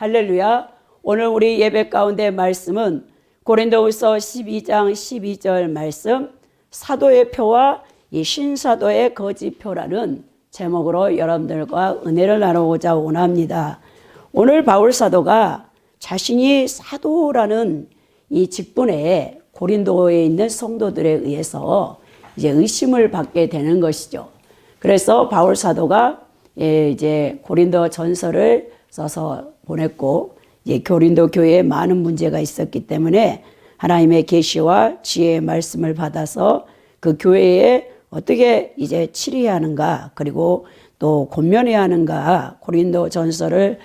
할렐루야. 오늘 우리 예배 가운데 말씀은 고린도후서 12장 12절 말씀, 사도의 표와 이 신사도의 거짓표라는 제목으로 여러분들과 은혜를 나누고자 원합니다. 오늘 바울 사도가 자신이 사도라는 이 직분에 고린도에 있는 성도들에 의해서 이제 의심을 받게 되는 것이죠. 그래서 바울 사도가 이제 고린도 전서를 써서 보냈고, 이제 고린도 교회에 많은 문제가 있었기 때문에 하나님의 계시와 지혜의 말씀을 받아서 그 교회에 어떻게 이제 치료해야 하는가, 그리고 또 권면해야 하는가, 고린도 전서를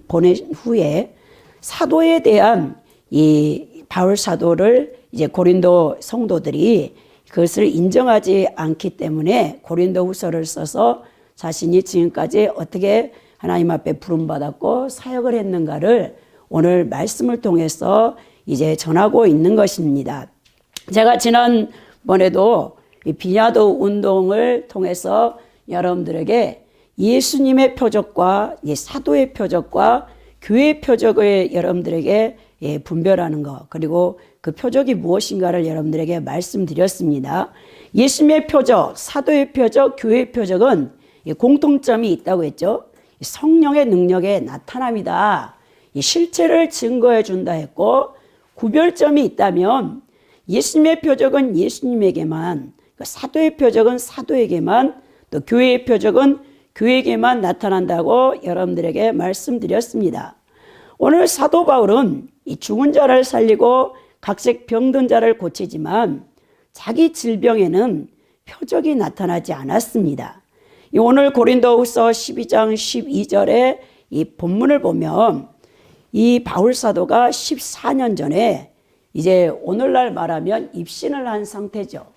보낸 후에 사도에 대한 이 바울 사도를 이제 고린도 성도들이 그것을 인정하지 않기 때문에 고린도 후서를 써서 자신이 지금까지 어떻게 하나님 앞에 부름받았고 사역을 했는가를 오늘 말씀을 통해서 이제 전하고 있는 것입니다. 제가 지난번에도 이 비냐도 운동을 통해서 여러분들에게 예수님의 표적과 사도의 표적과 교회의 표적을 여러분들에게 분별하는 것, 그리고 그 표적이 무엇인가를 여러분들에게 말씀드렸습니다. 예수님의 표적, 사도의 표적, 교회의 표적은 공통점이 있다고 했죠. 성령의 능력의 나타남이다. 실체를 증거해 준다 했고, 구별점이 있다면 예수님의 표적은 예수님에게만, 사도의 표적은 사도에게만, 또 교회의 표적은 교회에게만 나타난다고 여러분들에게 말씀드렸습니다. 오늘 사도 바울은 이 죽은 자를 살리고 각색 병든 자를 고치지만 자기 질병에는 표적이 나타나지 않았습니다. 오늘 고린도후서 12장 12절에 이 본문을 보면 이 바울 사도가 14년 전에 이제 오늘날 말하면 입신을 한 상태죠.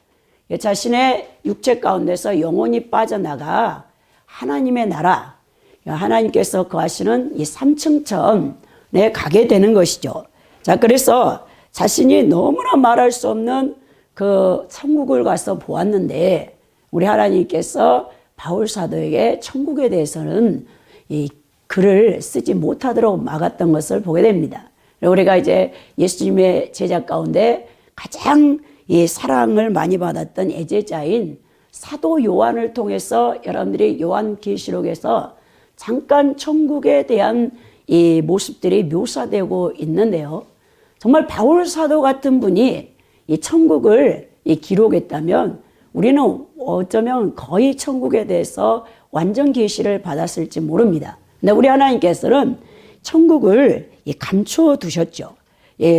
자신의 육체 가운데서 영혼이 빠져나가 하나님의 나라, 하나님께서 거하시는 이 3층천에 가게 되는 것이죠. 자, 그래서 자신이 너무나 말할 수 없는 그 천국을 가서 보았는데 우리 하나님께서 바울 사도에게 천국에 대해서는 이 글을 쓰지 못하도록 막았던 것을 보게 됩니다. 우리가 이제 예수님의 제자 가운데 가장 이 사랑을 많이 받았던 애제자인 사도 요한을 통해서 여러분들이 요한계시록에서 잠깐 천국에 대한 이 모습들이 묘사되고 있는데요. 정말 바울 사도 같은 분이 이 천국을 기록했다면 우리는 어쩌면 거의 천국에 대해서 완전 계시를 받았을지 모릅니다. 근데 우리 하나님께서는 천국을 감추어 두셨죠.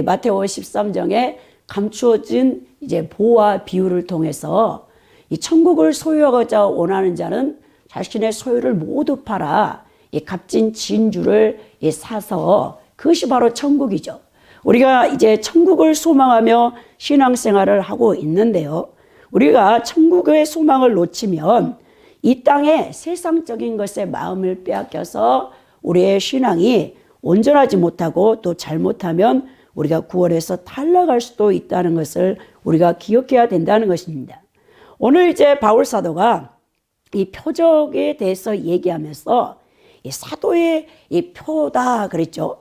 마태오 13장에 감추어진 이제 보와 비유를 통해서 이 천국을 소유하고자 원하는 자는 자신의 소유를 모두 팔아 이 값진 진주를 사서 그것이 바로 천국이죠. 우리가 이제 천국을 소망하며 신앙생활을 하고 있는데요. 우리가 천국의 소망을 놓치면 이 땅의 세상적인 것에 마음을 빼앗겨서 우리의 신앙이 온전하지 못하고 또 잘못하면 우리가 구원에서 탈락할 수도 있다는 것을 우리가 기억해야 된다는 것입니다. 오늘 이제 바울 사도가 이 표적에 대해서 얘기하면서 이 사도의 이 표다 그랬죠.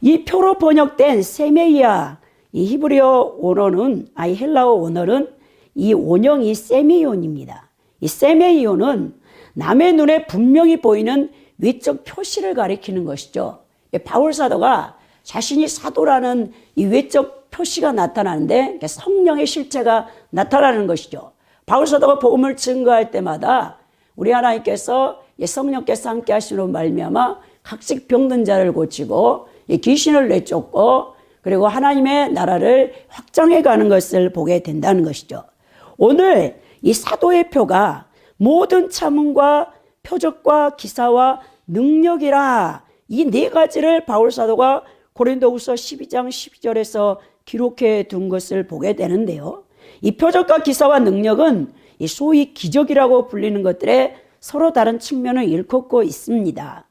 이 표로 번역된 세메이아, 이 히브리어 원어는, 헬라어 원어는 이 원형이 세미온입니다. 이 세메이온은 남의 눈에 분명히 보이는 외적 표시를 가리키는 것이죠. 바울 사도가 자신이 사도라는 이 외적 표시가 나타나는데 성령의 실체가 나타나는 것이죠. 바울 사도가 복음을 증거할 때마다 우리 하나님께서 성령께서 함께 하시는 말미암아 각식 병든 자를 고치고 귀신을 내쫓고 그리고 하나님의 나라를 확장해 가는 것을 보게 된다는 것이죠. 오늘 이 사도의 표가 모든 차문과 표적과 기사와 능력이라, 이 네 가지를 바울 사도가 고린도후서 12장 12절에서 기록해 둔 것을 보게 되는데요. 이 표적과 기사와 능력은 이 소위 기적이라고 불리는 것들의 서로 다른 측면을 일컫고 있습니다.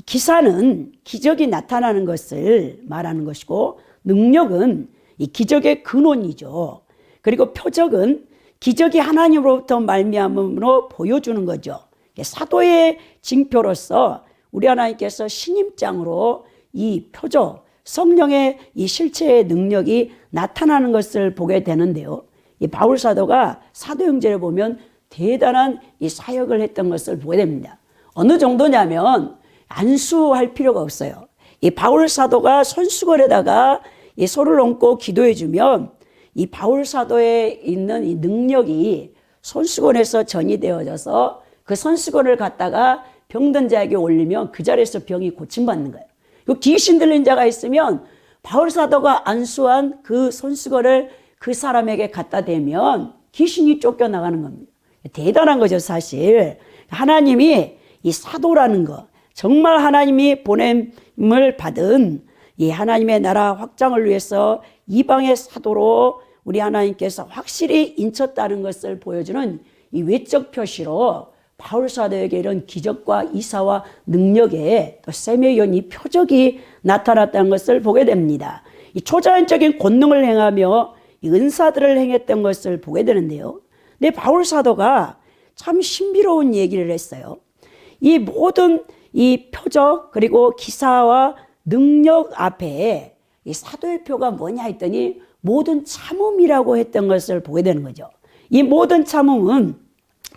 기사는 기적이 나타나는 것을 말하는 것이고, 능력은 이 기적의 근원이죠. 그리고 표적은 기적이 하나님으로부터 말미암음으로 보여주는 거죠. 사도의 징표로서 우리 하나님께서 신임장으로 이 표적, 성령의 이 실체의 능력이 나타나는 것을 보게 되는데요. 이 바울 사도가 사도행전에 보면 대단한 이 사역을 했던 것을 보게 됩니다. 어느 정도냐면 안수할 필요가 없어요. 이 바울 사도가 손수건에다가 이 소를 얹고 기도해 주면 이 바울 사도에 있는 이 능력이 손수건에서 전이되어져서 그 손수건을 갖다가 병든 자에게 올리면 그 자리에서 병이 고침받는 거예요. 그 귀신 들린 자가 있으면 바울 사도가 안수한 그 손수건을 그 사람에게 갖다 대면 귀신이 쫓겨나가는 겁니다. 대단한 거죠, 사실. 하나님이 이 사도라는 거, 정말 하나님이 보냄을 받은 이 하나님의 나라 확장을 위해서 이방의 사도로 우리 하나님께서 확실히 인쳤다는 것을 보여주는 이 외적 표시로 바울 사도에게 이런 기적과 이사와 능력에 또 세미연 이 표적이 나타났다는 것을 보게 됩니다. 이 초자연적인 권능을 행하며 이 은사들을 행했던 것을 보게 되는데요. 근데 바울 사도가 참 신비로운 얘기를 했어요. 이 모든 이 표적 그리고 기사와 능력 앞에 이 사도의 표가 뭐냐 했더니 모든 참음이라고 했던 것을 보게 되는 거죠. 이 모든 참음은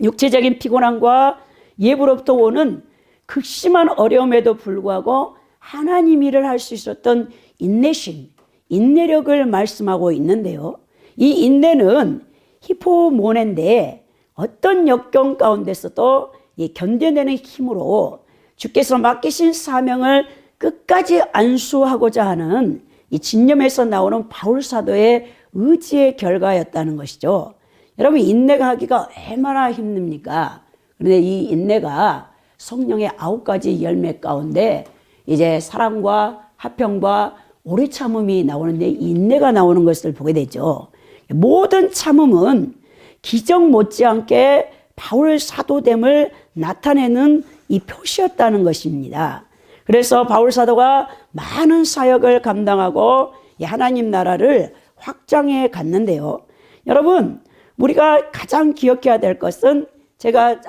육체적인 피곤함과 예부로부터 오는 극심한 어려움에도 불구하고 하나님 일을 할 수 있었던 인내심, 인내력을 말씀하고 있는데요. 이 인내는 히포모네인데 어떤 역경 가운데서도 이 견뎌내는 힘으로 주께서 맡기신 사명을 끝까지 안수하고자 하는 이 진념에서 나오는 바울 사도의 의지의 결과였다는 것이죠. 여러분, 인내가 하기가 얼마나 힘듭니까? 그런데 이 인내가 성령의 9가지 열매 가운데 이제 사랑과 화평과 오래 참음이 나오는데 인내가 나오는 것을 보게 되죠. 모든 참음은 기적 못지않게 바울 사도됨을 나타내는 이 표시였다는 것입니다. 그래서 바울 사도가 많은 사역을 감당하고 하나님 나라를 확장해 갔는데요. 여러분, 우리가 가장 기억해야 될 것은 제가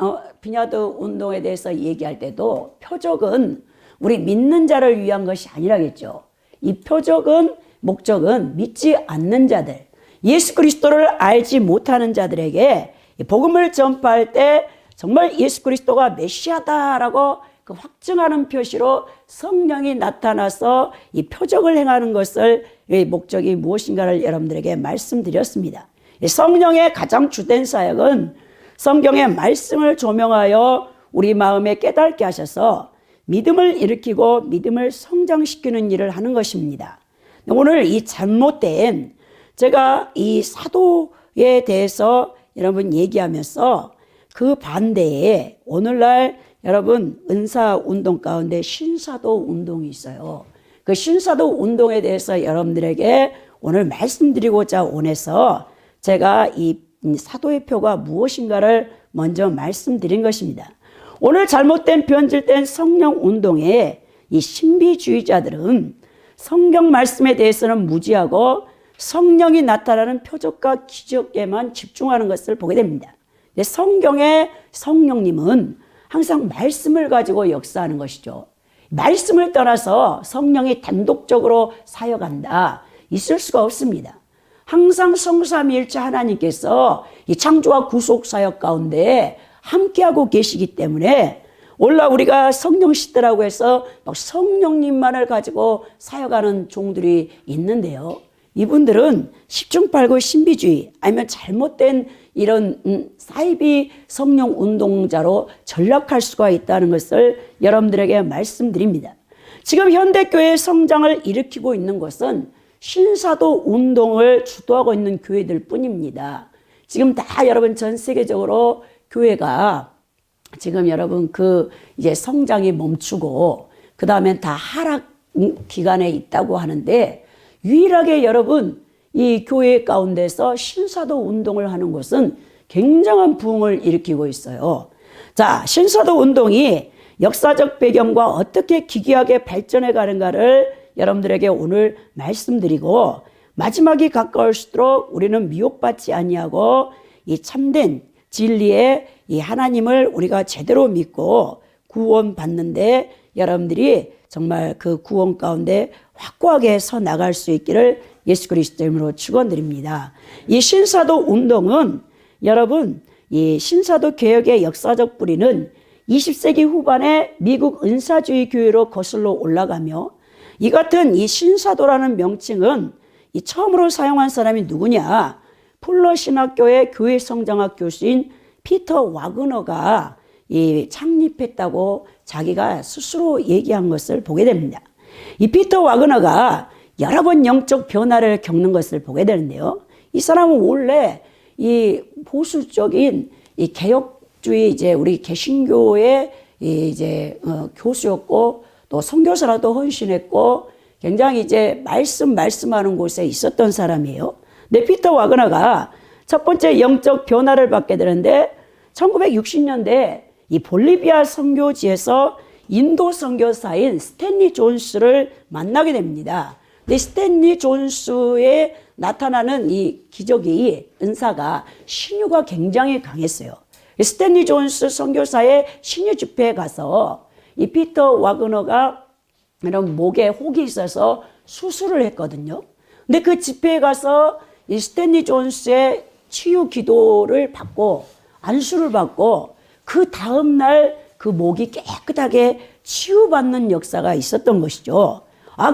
비냐드 운동에 대해서 얘기할 때도 표적은 우리 믿는 자를 위한 것이 아니라겠죠. 이 표적은 목적은 믿지 않는 자들, 예수 그리스도를 알지 못하는 자들에게 복음을 전파할 때 정말 예수 그리스도가 메시아다라고 그 확증하는 표시로 성령이 나타나서 이 표적을 행하는 것을 목적이 무엇인가를 여러분들에게 말씀드렸습니다. 성령의 가장 주된 사역은 성경의 말씀을 조명하여 우리 마음에 깨닫게 하셔서 믿음을 일으키고 믿음을 성장시키는 일을 하는 것입니다. 오늘 이 잘못된 제가 이 사도에 대해서 여러분 얘기하면서 그 반대에 오늘날 여러분 은사 운동 가운데 신사도 운동이 있어요. 그 신사도 운동에 대해서 여러분들에게 오늘 말씀드리고자 원해서 제가 이 사도의 표가 무엇인가를 먼저 말씀드린 것입니다. 오늘 잘못된 변질된 성령 운동에 이 신비주의자들은 성경 말씀에 대해서는 무지하고 성령이 나타나는 표적과 기적에만 집중하는 것을 보게 됩니다. 성경의 성령님은 항상 말씀을 가지고 역사하는 것이죠. 말씀을 떠나서 성령이 단독적으로 사역한다. 있을 수가 없습니다. 항상 성삼위일체 하나님께서 이 창조와 구속 사역 가운데 함께하고 계시기 때문에 오늘날 우리가 성령 시대라고 해서 막 성령님만을 가지고 사역하는 종들이 있는데요. 이분들은 십중팔구 신비주의 아니면 잘못된 이런 사이비 성령 운동자로 전락할 수가 있다는 것을 여러분들에게 말씀드립니다. 지금 현대교회의 성장을 일으키고 있는 것은 신사도 운동을 주도하고 있는 교회들 뿐입니다. 지금 다 여러분 전 세계적으로 교회가 지금 여러분 그 이제 성장이 멈추고 그 다음엔 다 하락 기간에 있다고 하는데 유일하게 여러분 이 교회 가운데서 신사도 운동을 하는 곳은 굉장한 부흥을 일으키고 있어요. 자, 신사도 운동이 역사적 배경과 어떻게 기괴하게 발전해 가는가를 여러분들에게 오늘 말씀드리고 마지막이 가까울수록 우리는 미혹받지 아니하고 이 참된 진리의 이 하나님을 우리가 제대로 믿고 구원받는데 여러분들이 정말 그 구원 가운데 확고하게 서 나갈 수 있기를 예수 그리스도 이름으로 축원드립니다. 이 신사도 운동은 여러분 이 신사도 개혁의 역사적 뿌리는 20세기 후반에 미국 은사주의 교회로 거슬러 올라가며 이 같은 이 신사도라는 명칭은 이 처음으로 사용한 사람이 누구냐? 풀러 신학교의 교회 성장학 교수인 피터 와그너가 이 창립했다고 자기가 스스로 얘기한 것을 보게 됩니다. 이 피터 와그너가 여러 번 영적 변화를 겪는 것을 보게 되는데요. 이 사람은 원래 이 보수적인 이 개혁주의 이제 우리 개신교의 교수였고 또 선교사라도 헌신했고 굉장히 이제 말씀하는 곳에 있었던 사람이에요. 근데 피터 와그너가 첫 번째 영적 변화를 받게 되는데 1960년대 이 볼리비아 선교지에서 인도 선교사인 스탠리 존스를 만나게 됩니다. 근데 스탠리 존스에 나타나는 이 기적이 은사가 신유가 굉장히 강했어요. 스탠리 존스 선교사의 신유 집회에 가서 이 피터 와그너가 이런 목에 혹이 있어서 수술을 했거든요. 근데 그 집회에 가서 이 스탠리 존스의 치유 기도를 받고 안수를 받고 그 다음날 그 목이 깨끗하게 치유받는 역사가 있었던 것이죠.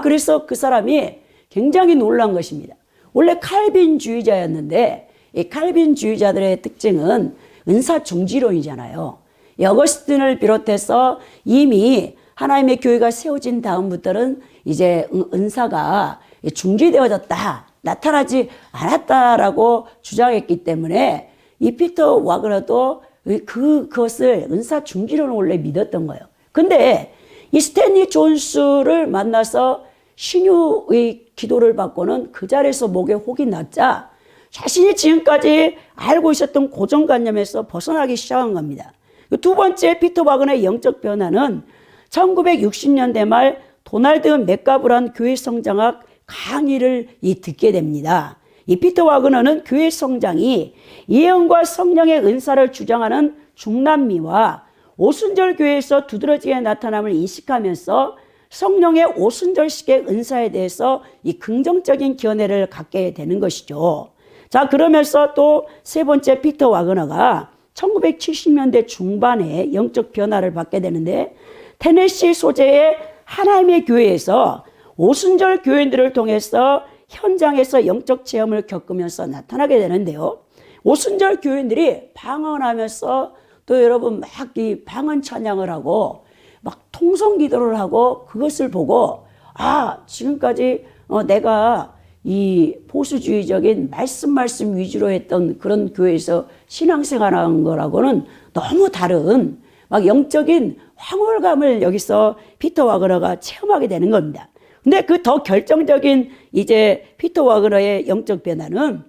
그래서 그 사람이 굉장히 놀란 것입니다. 원래 칼빈주의자였는데 이 칼빈주의자들의 특징은 은사 중지론이잖아요. 어거스틴을 비롯해서 이미 하나님의 교회가 세워진 다음부터는 이제 은사가 중지되어졌다, 나타나지 않았다라고 주장했기 때문에 이 피터 와그너도 그것을 은사 중지론을 원래 믿었던 거예요. 근데 이 스탠리 존스를 만나서 신유의 기도를 받고는 그 자리에서 목에 혹이 났자 자신이 지금까지 알고 있었던 고정관념에서 벗어나기 시작한 겁니다. 두 번째 피터 와그너의 영적 변화는 1960년대 말 도널드 맥가브란 교회 성장학 강의를 듣게 됩니다. 이 피터 와그너는 교회 성장이 예언과 성령의 은사를 주장하는 중남미와 오순절 교회에서 두드러지게 나타남을 인식하면서 성령의 오순절식의 은사에 대해서 이 긍정적인 견해를 갖게 되는 것이죠. 자, 그러면서 또 세 번째 피터 와그너가 1970년대 중반에 영적 변화를 받게 되는데 테네시 소재의 하나님의 교회에서 오순절 교인들을 통해서 현장에서 영적 체험을 겪으면서 나타나게 되는데요. 오순절 교인들이 방언하면서 또 여러분 막 이 방언 찬양을 하고 막 통성 기도를 하고 그것을 보고 지금까지 내가 이 보수주의적인 말씀 위주로 했던 그런 교회에서 신앙생활한 거라고는 너무 다른 막 영적인 황홀감을 여기서 피터 와그너가 체험하게 되는 겁니다. 근데 그 더 결정적인 이제 피터 와그너의 영적 변화는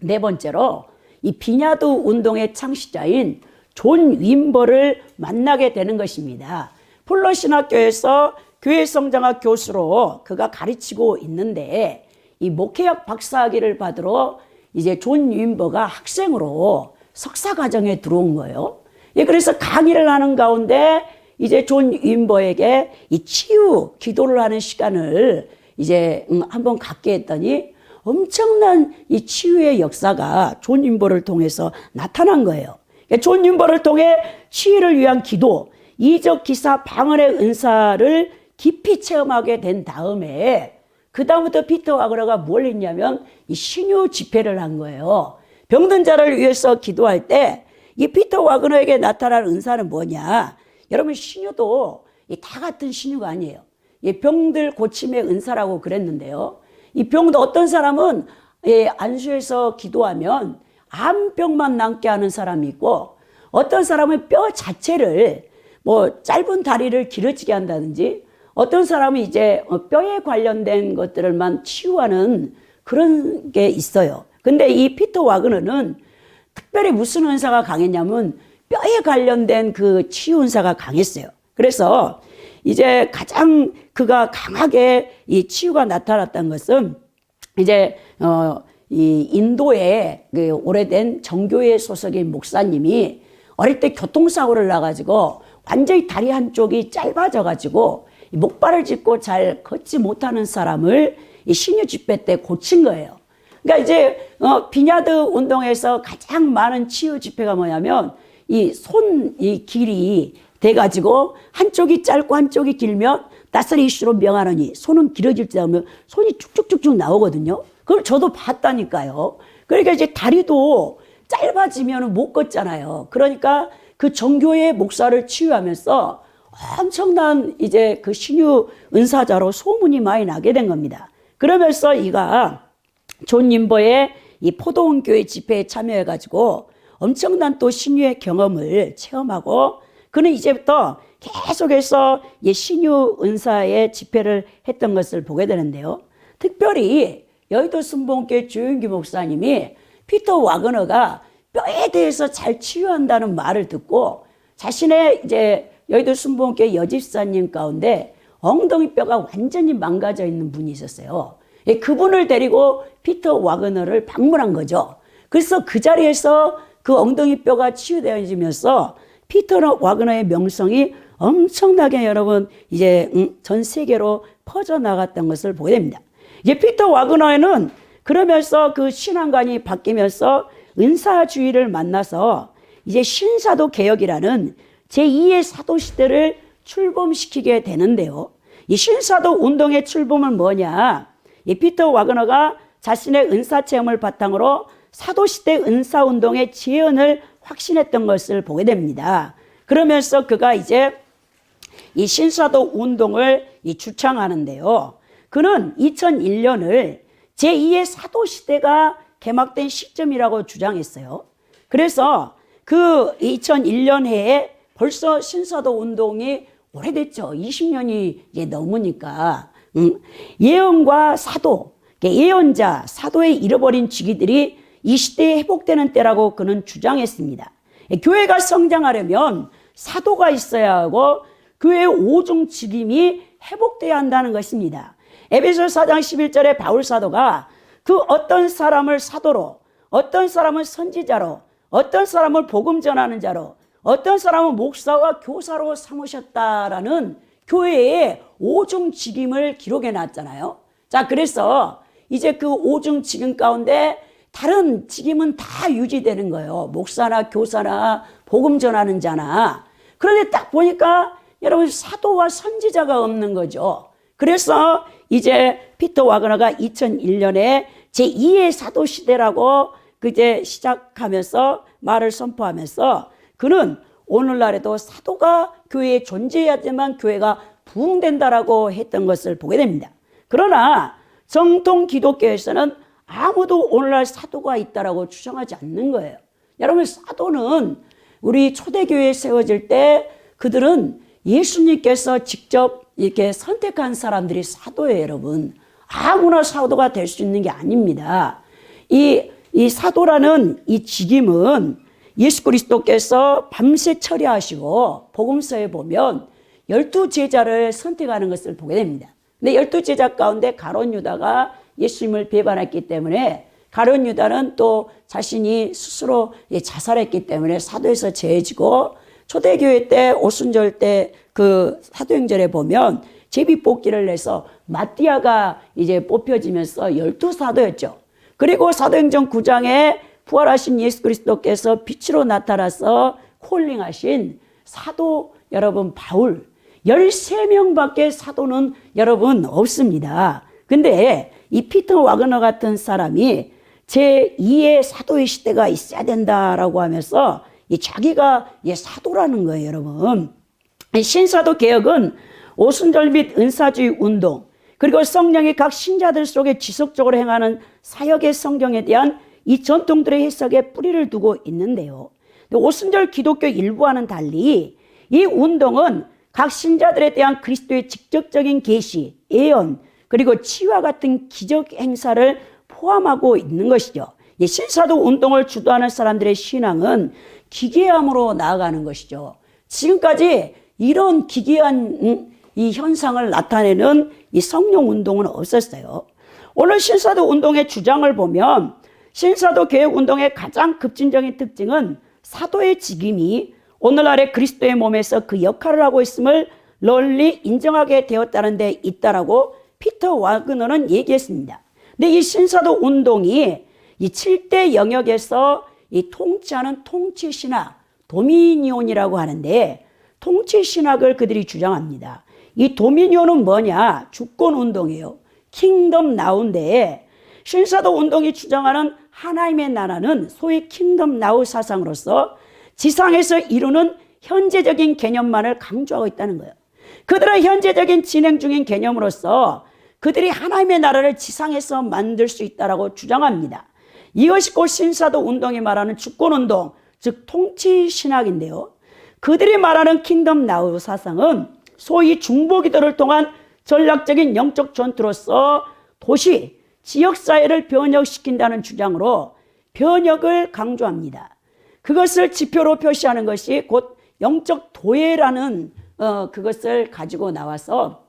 네 번째로 이 비냐드 운동의 창시자인 존 윈버를 만나게 되는 것입니다. 풀러 신학교에서 교회 성장학 교수로 그가 가르치고 있는데 이 목회학 박사학위를 받으러 이제 존 윈버가 학생으로 석사 과정에 들어온 거예요. 그래서 강의를 하는 가운데 이제 존 윈버에게 이 치유 기도를 하는 시간을 이제 한번 갖게 했더니 엄청난 이 치유의 역사가 존 윈버를 통해서 나타난 거예요. 존 윈버를 통해 치유를 위한 기도, 이적 기사 방언의 은사를 깊이 체험하게 된 다음에 그 다음부터 피터 와그너가 뭘 했냐면 이 신유 집회를 한 거예요. 병든 자를 위해서 기도할 때 이 피터 와그너에게 나타날 은사는 뭐냐? 여러분 신유도 다 같은 신유가 아니에요. 병들 고침의 은사라고 그랬는데요. 이 병도 어떤 사람은 안수해서 기도하면 암병만 남게 하는 사람이 있고 어떤 사람은 뼈 자체를 뭐 짧은 다리를 길어지게 한다든지 어떤 사람은 이제 뼈에 관련된 것들을만 치유하는 그런 게 있어요. 근데 이 피터 와그너는 특별히 무슨 은사가 강했냐면 뼈에 관련된 그 치유 은사가 강했어요. 그래서 이제 가장 그가 강하게 이 치유가 나타났던 것은 이제 이 인도의 그 오래된 정교회 소속인 목사님이 어릴 때 교통사고를 나가지고 완전히 다리 한쪽이 짧아져가지고 목발을 짚고 잘 걷지 못하는 사람을 이 신유 집회 때 고친 거예요. 그러니까 이제 비냐드 운동에서 가장 많은 치유 집회가 뭐냐면 이 길이 돼가지고 한쪽이 짧고 한쪽이 길면 낯설이 이슈로 명하노니 손은 길어질 때 하면 손이 쭉쭉쭉쭉 나오거든요. 그걸 저도 봤다니까요. 그러니까 이제 다리도 짧아지면 못 걷잖아요. 그러니까 그 정교회 목사를 치유하면서 엄청난 이제 그 신유 은사자로 소문이 많이 나게 된 겁니다. 그러면서 이가 존 님버의 이 포도원 교회 집회에 참여해가지고 엄청난 또 신유의 경험을 체험하고 그는 이제부터 계속해서 신유 은사의 집회를 했던 것을 보게 되는데요. 특별히 여의도 순복음교회 주윤기 목사님이 피터 와그너가 뼈에 대해서 잘 치유한다는 말을 듣고 자신의 이제 여의도 순복음교회 여집사님 가운데 엉덩이 뼈가 완전히 망가져 있는 분이 있었어요. 그분을 데리고 피터 와그너를 방문한 거죠. 그래서 그 자리에서 그 엉덩이 뼈가 치유되어지면서 피터 와그너의 명성이 엄청나게 여러분 이제 전 세계로 퍼져나갔던 것을 보게 됩니다. 이제 피터 와그너는 그러면서 그 신앙관이 바뀌면서 은사주의를 만나서 이제 신사도 개혁이라는 제2의 사도 시대를 출범시키게 되는데요. 이 신사도 운동의 출범은 뭐냐? 이 피터 와그너가 자신의 은사 체험을 바탕으로 사도 시대 은사 운동의 재현을 확신했던 것을 보게 됩니다. 그러면서 그가 이제 이 신사도 운동을 주창하는데요. 그는 2001년을 제2의 사도 시대가 개막된 시점이라고 주장했어요. 그래서 그 2001년 해에 벌써 신사도 운동이 오래됐죠. 20년이 이제 넘으니까. 예언과 사도, 예언자, 사도의 잃어버린 직위들이 이 시대에 회복되는 때라고 그는 주장했습니다. 교회가 성장하려면 사도가 있어야 하고 교회의 오중 직임이 회복돼야 한다는 것입니다. 에베소서 4장 11절에 바울 사도가 그 어떤 사람을 사도로, 어떤 사람은 선지자로, 어떤 사람을 복음 전하는 자로, 어떤 사람은 목사와 교사로 삼으셨다라는 교회의 오중 직임을 기록해 놨잖아요. 자, 그래서 이제 그 오중 직임 가운데 다른 직임은 다 유지되는 거예요. 목사나 교사나 복음 전하는 자나. 그런데 딱 보니까 여러분 사도와 선지자가 없는 거죠. 그래서 이제 피터 와그너가 2001년에 제2의 사도 시대라고 그제 시작하면서 말을 선포하면서 그는 오늘날에도 사도가 교회에 존재해야지만 교회가 부흥된다라고 했던 것을 보게 됩니다. 그러나 정통 기독교에서는 아무도 오늘날 사도가 있다라고 주장하지 않는 거예요. 여러분 사도는 우리 초대교회에 세워질 때 그들은 예수님께서 직접 이렇게 선택한 사람들이 사도예요, 여러분. 아무나 사도가 될 수 있는 게 아닙니다. 이 사도라는 이 직임은 예수 그리스도께서 밤새 처리하시고 복음서에 보면 12제자를 선택하는 것을 보게 됩니다. 근데 12제자 가운데 가룟 유다가 예수님을 배반했기 때문에 가룟 유다는 또 자신이 스스로 자살했기 때문에 사도에서 제해지고 초대교회 때 오순절 때 그 사도행전에 보면 제비뽑기를 내서 마띠아가 이제 뽑혀지면서 12사도였죠. 그리고 사도행전 9장에 부활하신 예수 그리스도께서 빛으로 나타나서 콜링하신 사도 여러분 바울 13명밖에 사도는 여러분 없습니다. 근데 이 피터 와그너 같은 사람이 제2의 사도의 시대가 있어야 된다라고 하면서 자기가 사도라는 거예요, 여러분. 신사도 개혁은 오순절 및 은사주의 운동 그리고 성령이 각 신자들 속에 지속적으로 행하는 사역의 성경에 대한 이 전통들의 해석에 뿌리를 두고 있는데요. 오순절 기독교 일부와는 달리 이 운동은 각 신자들에 대한 그리스도의 직접적인 계시, 예언 그리고 치유와 같은 기적 행사를 포함하고 있는 것이죠. 이 신사도 운동을 주도하는 사람들의 신앙은 기괴함으로 나아가는 것이죠. 지금까지 이런 기괴한 이 현상을 나타내는 이 성령 운동은 없었어요. 오늘 신사도 운동의 주장을 보면 신사도 개혁 운동의 가장 급진적인 특징은 사도의 직임이 오늘날의 그리스도의 몸에서 그 역할을 하고 있음을 널리 인정하게 되었다는 데 있다라고 피터 와그너는 얘기했습니다. 근데 이 신사도 운동이 이 7대 영역에서 이 통치하는 통치신학, 도미니온이라고 하는데 통치신학을 그들이 주장합니다. 이 도미니온은 뭐냐? 주권운동이에요. 킹덤 나우인데 신사도 운동이 주장하는 하나님의 나라는 소위 킹덤 나우 사상으로서 지상에서 이루는 현재적인 개념만을 강조하고 있다는 거예요. 그들의 현재적인 진행 중인 개념으로서 그들이 하나님의 나라를 지상에서 만들 수 있다라고 주장합니다. 이것이 곧 신사도 운동이 말하는 주권운동, 즉 통치신학인데요. 그들이 말하는 킹덤 나우 사상은 소위 중보기도를 통한 전략적인 영적 전투로서 도시, 지역사회를 변혁시킨다는 주장으로 변혁을 강조합니다. 그것을 지표로 표시하는 것이 곧 영적 도예라는 그것을 가지고 나와서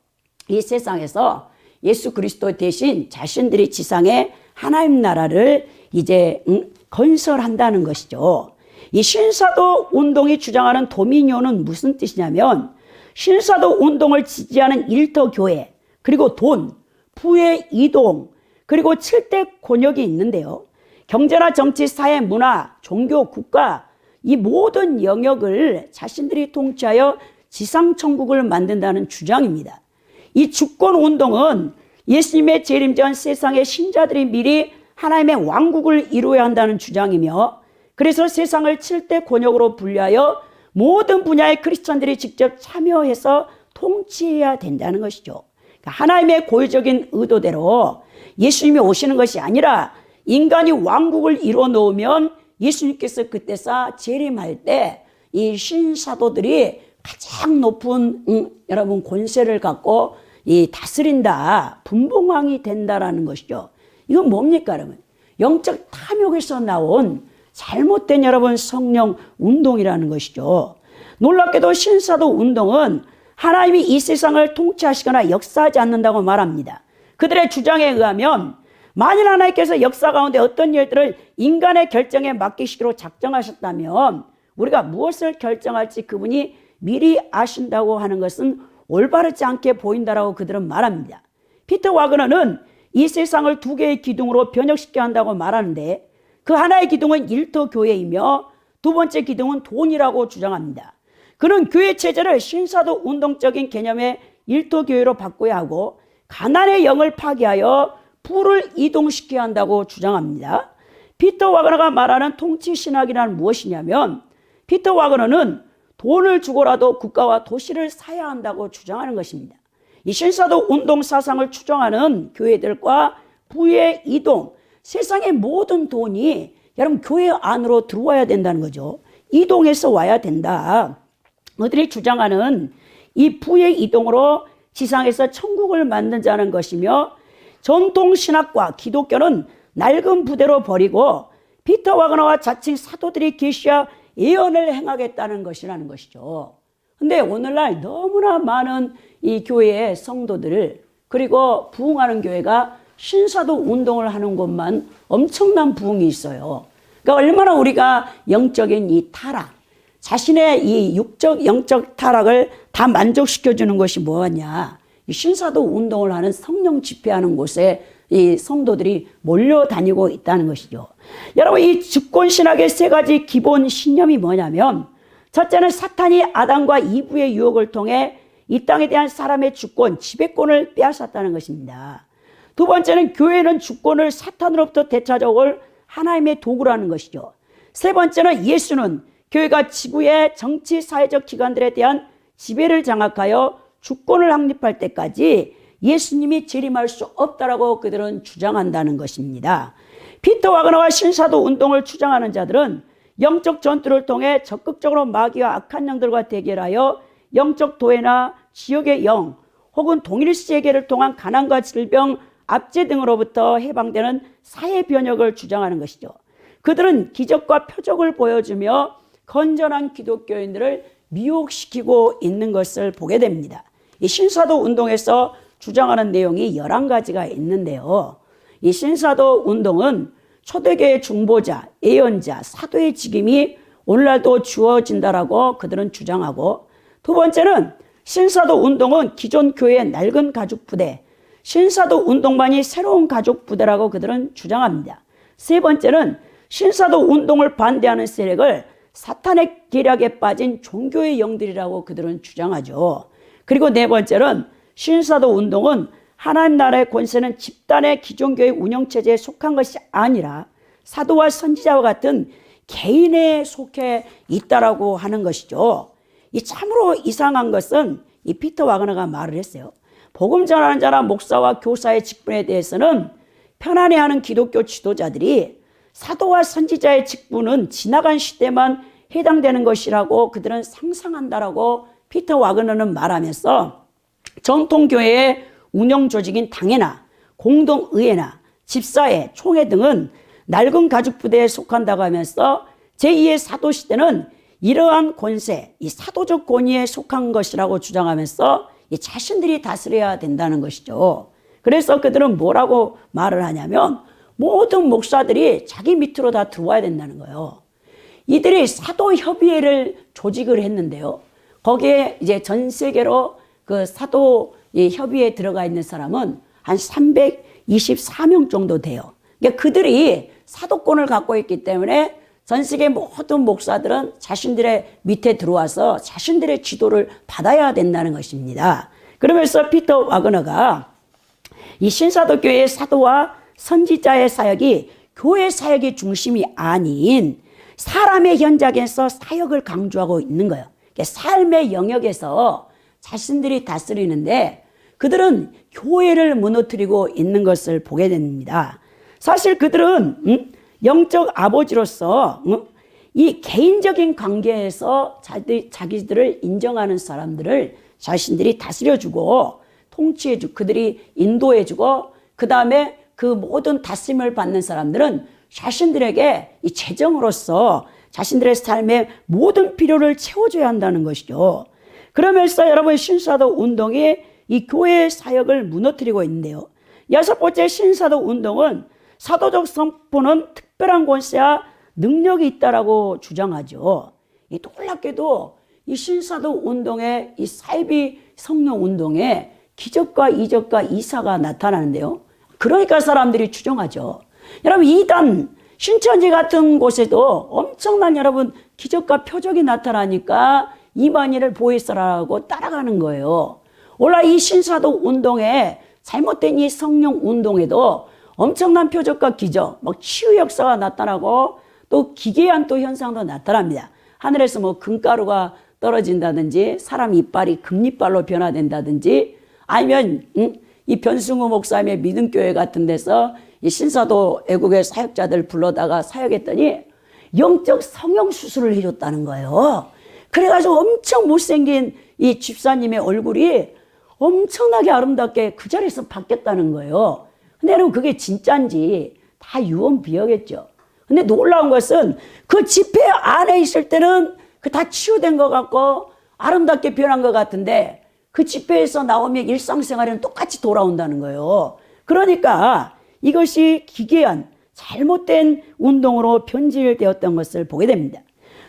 이 세상에서 예수 그리스도 대신 자신들이 지상에 하나님 나라를 이제 건설한다는 것이죠. 이 신사도 운동이 주장하는 도미니온은 무슨 뜻이냐면 신사도 운동을 지지하는 일터 교회, 그리고 돈, 부의 이동, 그리고 7대 권역이 있는데요. 경제나 정치, 사회, 문화, 종교, 국가 이 모든 영역을 자신들이 통치하여 지상천국을 만든다는 주장입니다. 이 주권운동은 예수님의 재림 전 세상의 신자들이 미리 하나님의 왕국을 이루어야 한다는 주장이며 그래서 세상을 7대 권역으로 분류하여 모든 분야의 크리스천들이 직접 참여해서 통치해야 된다는 것이죠. 그러니까 하나님의 고유적인 의도대로 예수님이 오시는 것이 아니라 인간이 왕국을 이루어 놓으면 예수님께서 그때서 재림할 때 이 신사도들이 가장 높은 여러분 권세를 갖고 이 다스린다, 분봉왕이 된다라는 것이죠. 이건 뭡니까 여러분? 영적 탐욕에서 나온 잘못된 여러분 성령 운동이라는 것이죠. 놀랍게도 신사도 운동은 하나님이 이 세상을 통치하시거나 역사하지 않는다고 말합니다. 그들의 주장에 의하면 만일 하나님께서 역사 가운데 어떤 일들을 인간의 결정에 맡기시기로 작정하셨다면 우리가 무엇을 결정할지 그분이 미리 아신다고 하는 것은 올바르지 않게 보인다라고 그들은 말합니다. 피터 와그너는 이 세상을 두 개의 기둥으로 변혁시켜야 한다고 말하는데 그 하나의 기둥은 일터 교회이며 두 번째 기둥은 돈이라고 주장합니다. 그는 교회 체제를 신사도 운동적인 개념의 일터 교회로 바꿔야 하고 가난의 영을 파괴하여 부를 이동시켜야 한다고 주장합니다. 피터 와그너가 말하는 통치신학이란 무엇이냐면 피터 와그너는 돈을 주고라도 국가와 도시를 사야 한다고 주장하는 것입니다. 이 신사도 운동 사상을 추종하는 교회들과 부의 이동, 세상의 모든 돈이 여러분 교회 안으로 들어와야 된다는 거죠. 이동해서 와야 된다. 그들이 주장하는 이 부의 이동으로 지상에서 천국을 만든다는 것이며 전통 신학과 기독교는 낡은 부대로 버리고 피터 와그너와 자칭 사도들이 계시와 예언을 행하겠다는 것이라는 것이죠. 근데 오늘날 너무나 많은 이 교회의 성도들 그리고 부흥하는 교회가 신사도 운동을 하는 곳만 엄청난 부흥이 있어요. 그러니까 얼마나 우리가 영적인 이 타락, 자신의 이 육적 영적 타락을 다 만족시켜주는 것이 뭐냐? 이 신사도 운동을 하는 성령 집회하는 곳에 이 성도들이 몰려다니고 있다는 것이죠. 여러분 이 주권신학의 세 가지 기본 신념이 뭐냐면 첫째는 사탄이 아담과 이브의 유혹을 통해 이 땅에 대한 사람의 주권, 지배권을 빼앗았다는 것입니다. 두 번째는 교회는 주권을 사탄으로부터 되찾아올 하나님의 도구라는 것이죠. 세 번째는 예수는 교회가 지구의 정치 사회적 기관들에 대한 지배를 장악하여 주권을 확립할 때까지 예수님이 재림할 수 없다라고 그들은 주장한다는 것입니다. 피터 와그너와 신사도 운동을 주장하는 자들은 영적 전투를 통해 적극적으로 마귀와 악한 영들과 대결하여 영적 도회나 지역의 영 혹은 동일세계를 통한 가난과 질병, 압제 등으로부터 해방되는 사회 변혁을 주장하는 것이죠. 그들은 기적과 표적을 보여주며 건전한 기독교인들을 미혹시키고 있는 것을 보게 됩니다. 이 신사도 운동에서 주장하는 내용이 11가지가 있는데요. 이 신사도 운동은 초대교회 중보자, 예언자, 사도의 직임이 오늘날도 주어진다라고 그들은 주장하고, 두 번째는 신사도 운동은 기존 교회의 낡은 가죽 부대, 신사도 운동만이 새로운 가죽 부대라고 그들은 주장합니다. 세 번째는 신사도 운동을 반대하는 세력을 사탄의 계략에 빠진 종교의 영들이라고 그들은 주장하죠. 그리고 네 번째는 신사도 운동은 하나님 나라의 권세는 집단의 기존교회 운영체제에 속한 것이 아니라 사도와 선지자와 같은 개인에 속해 있다라고 하는 것이죠. 이 참으로 이상한 것은 이 피터 와그너가 말을 했어요. 복음 전하는 자나 목사와 교사의 직분에 대해서는 편안해하는 기독교 지도자들이 사도와 선지자의 직분은 지나간 시대만 해당되는 것이라고 그들은 상상한다라고 피터 와그너는 말하면서 전통교회의 운영 조직인 당회나 공동의회나 집사회, 총회 등은 낡은 가죽부대에 속한다고 하면서 제2의 사도시대는 이러한 권세, 이 사도적 권위에 속한 것이라고 주장하면서 자신들이 다스려야 된다는 것이죠. 그래서 그들은 뭐라고 말을 하냐면 모든 목사들이 자기 밑으로 다 들어와야 된다는 거예요. 이들이 사도협의회를 조직을 했는데요. 거기에 이제 전 세계로 그 사도협의회에 들어가 있는 사람은 한 324명 정도 돼요. 그러니까 그들이 사도권을 갖고 있기 때문에 전 세계 모든 목사들은 자신들의 밑에 들어와서 자신들의 지도를 받아야 된다는 것입니다. 그러면서 피터 와그너가 이 신사도교회의 사도와 선지자의 사역이 교회 사역의 중심이 아닌 사람의 현장에서 사역을 강조하고 있는 거예요. 그러니까 삶의 영역에서 자신들이 다스리는데 그들은 교회를 무너뜨리고 있는 것을 보게 됩니다. 사실 그들은 영적 아버지로서 이 개인적인 관계에서 자기들을 인정하는 사람들을 자신들이 다스려주고 통치해주고 그들이 인도해주고 그 다음에 그 모든 다스림을 받는 사람들은 자신들에게 이 재정으로서 자신들의 삶의 모든 필요를 채워줘야 한다는 것이죠. 그러면서 여러분 신사도 운동이 이 교회의 사역을 무너뜨리고 있는데요. 여섯 번째 신사도 운동은 사도적 선포는 특별한 권세와 능력이 있다라고 주장하죠. 이 놀랍게도 이 신사도 운동의 이 사이비 성령 운동에 기적과 이적과 이사가 나타나는데요. 그러니까 사람들이 추정하죠. 여러분 이단 신천지 같은 곳에도 엄청난 여러분 기적과 표적이 나타나니까 이만희를 보이스라고 따라가는 거예요. 원래 이 신사도 운동에 잘못된 이 성령 운동에도 엄청난 표적과 기적, 막 치유 역사가 나타나고 또 기괴한 또 현상도 나타납니다. 하늘에서 뭐 금가루가 떨어진다든지 사람 이빨이 금이빨로 변화된다든지 아니면 이 변승우 목사님의 믿음교회 같은 데서 이 신사도 애국의 사역자들 불러다가 사역했더니 영적 성형 수술을 해줬다는 거예요. 그래가지고 엄청 못생긴 이 집사님의 얼굴이 엄청나게 아름답게 그 자리에서 바뀌었다는 거예요. 근데 여러분 그게 진짜인지 다 유언비어겠죠. 근데 놀라운 것은 그 집회 안에 있을 때는 그 다 치유된 것 같고 아름답게 변한 것 같은데 그 집회에서 나오면 일상생활에는 똑같이 돌아온다는 거예요. 그러니까 이것이 기괴한 잘못된 운동으로 변질되었던 것을 보게 됩니다.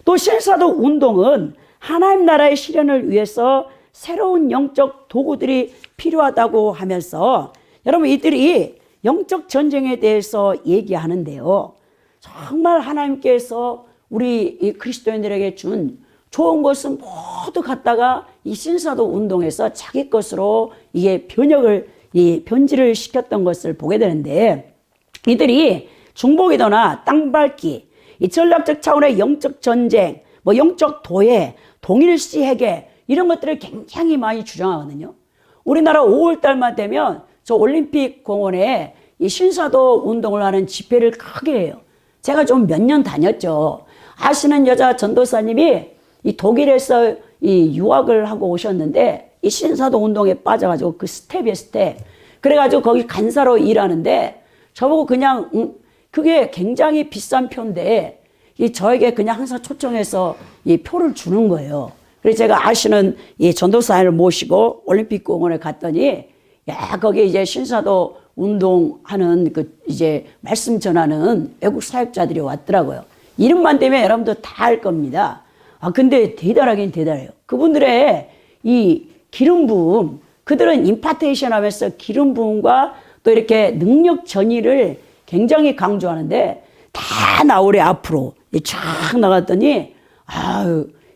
또 신사도 운동은 하나님 나라의 실현을 위해서 새로운 영적 도구들이 필요하다고 하면서 여러분 이들이 영적 전쟁에 대해서 얘기하는데요. 정말 하나님께서 우리 이 그리스도인들에게 준 좋은 것은 모두 갖다가 이 신사도 운동에서 자기 것으로 이게 변질을 시켰던 것을 보게 되는데 이들이 중보기도나 땅밟기, 이 전략적 차원의 영적 전쟁, 뭐 영적 도애, 동일시 회계 이런 것들을 굉장히 많이 주장하거든요. 우리나라 5월달만 되면 저 올림픽 공원에 이 신사도 운동을 하는 집회를 크게 해요. 제가 좀 몇 년 다녔죠. 아시는 여자 전도사님이 이 독일에서 이 유학을 하고 오셨는데 이 신사도 운동에 빠져가지고 그 스텝이에요, 스텝. 그래가지고 거기 간사로 일하는데 저보고 그냥 그게 굉장히 비싼 표인데 이 저에게 그냥 항상 초청해서 이 표를 주는 거예요. 그래서 제가 아시는 이 전도사님을 모시고 올림픽 공원에 갔더니 야 거기 이제 신사도 운동하는 그 이제 말씀 전하는 외국 사역자들이 왔더라고요. 이름만 되면 여러분도 다 알 겁니다. 근데 대단하긴 대단해요. 그분들의 이 기름 부음, 그들은 임파테이션 하면서 기름 부음과 또 이렇게 능력 전이를 굉장히 강조하는데 다 나오래 앞으로 쫙 나갔더니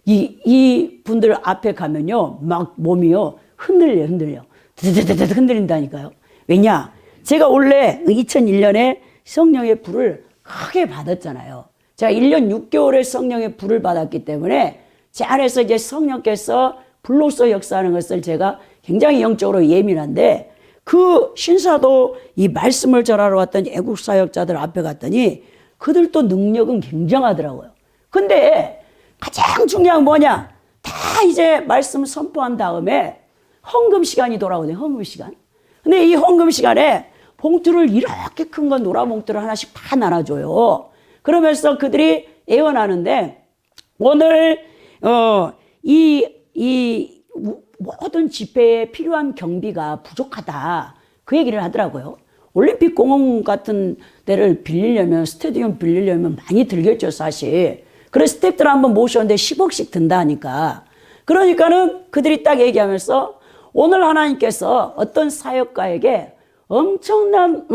이 분들 앞에 가면요 막 몸이요 흔들려 드드드드 흔들린다니까요. 왜냐? 제가 원래 2001년에 성령의 불을 크게 받았잖아요. 제가 1년 6개월의 성령의 불을 받았기 때문에 제 안에서 이제 성령께서 불로서 역사하는 것을 제가 굉장히 영적으로 예민한데, 그 신사도 이 말씀을 전하러 왔던 애국 사역자들 앞에 갔더니 그들도 능력은 굉장하더라고요. 근데 가장 중요한 건 뭐냐? 다 이제 말씀 선포한 다음에 헌금 시간이 돌아오거든요. 헌금 시간. 근데 이 헌금 시간에 봉투를 이렇게 큰 건 노란 봉투를 하나씩 다 나눠줘요. 그러면서 그들이 애원하는데 오늘 이 모든 집회에 필요한 경비가 부족하다, 그 얘기를 하더라고요. 올림픽 공원 같은 데를 빌리려면, 스타디움 빌리려면 많이 들겠죠, 사실. 그래서 스태프들 한번 모셨는데 10억씩 든다 하니까. 그러니까는 그들이 딱 얘기하면서 오늘 하나님께서 어떤 사역가에게 엄청난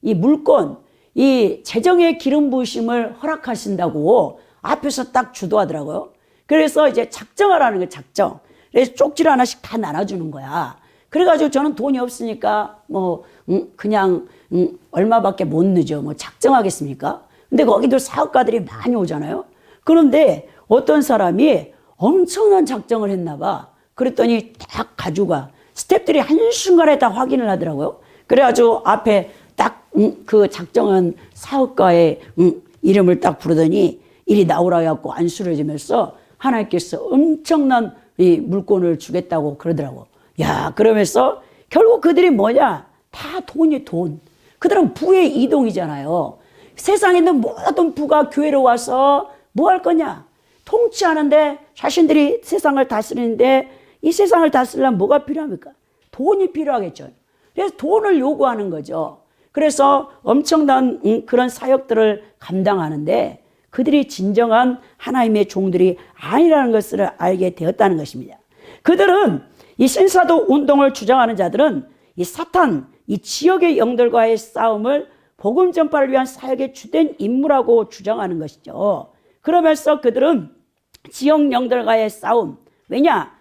이 물권, 이 재정의 기름 부으심을 허락하신다고 앞에서 딱 주도하더라고요. 그래서 이제 작정하라는 거예요, 작정. 그래서 쪽지를 하나씩 다 나눠주는 거야. 그래가지고 저는 돈이 없으니까 그냥 얼마밖에 못 넣죠. 작정하겠습니까? 근데 거기도 사업가들이 많이 오잖아요. 그런데 어떤 사람이 엄청난 작정을 했나 봐. 그랬더니 딱 가져가. 스태프들이 한순간에 다 확인을 하더라고요. 그래가지고 앞에 딱 그 작정한 사업가의 이름을 딱 부르더니 이리 나오라 해갖고 안수를 해주면서 하나님께서 엄청난 이 물건을 주겠다고 그러더라고. 야, 그러면서 결국 그들이 뭐냐? 다 돈이 돈. 그들은 부의 이동이잖아요. 세상에 있는 모든 부가 교회로 와서 뭐 할 거냐? 통치하는데, 자신들이 세상을 다스리는데, 이 세상을 다스리려면 뭐가 필요합니까? 돈이 필요하겠죠. 그래서 돈을 요구하는 거죠. 그래서 엄청난 그런 사역들을 감당하는데 그들이 진정한 하나님의 종들이 아니라는 것을 알게 되었다는 것입니다. 그들은, 이 신사도 운동을 주장하는 자들은 이 사탄, 이 지역의 영들과의 싸움을 복음 전파를 위한 사역의 주된 임무라고 주장하는 것이죠. 그러면서 그들은 지역 영들과의 싸움, 왜냐?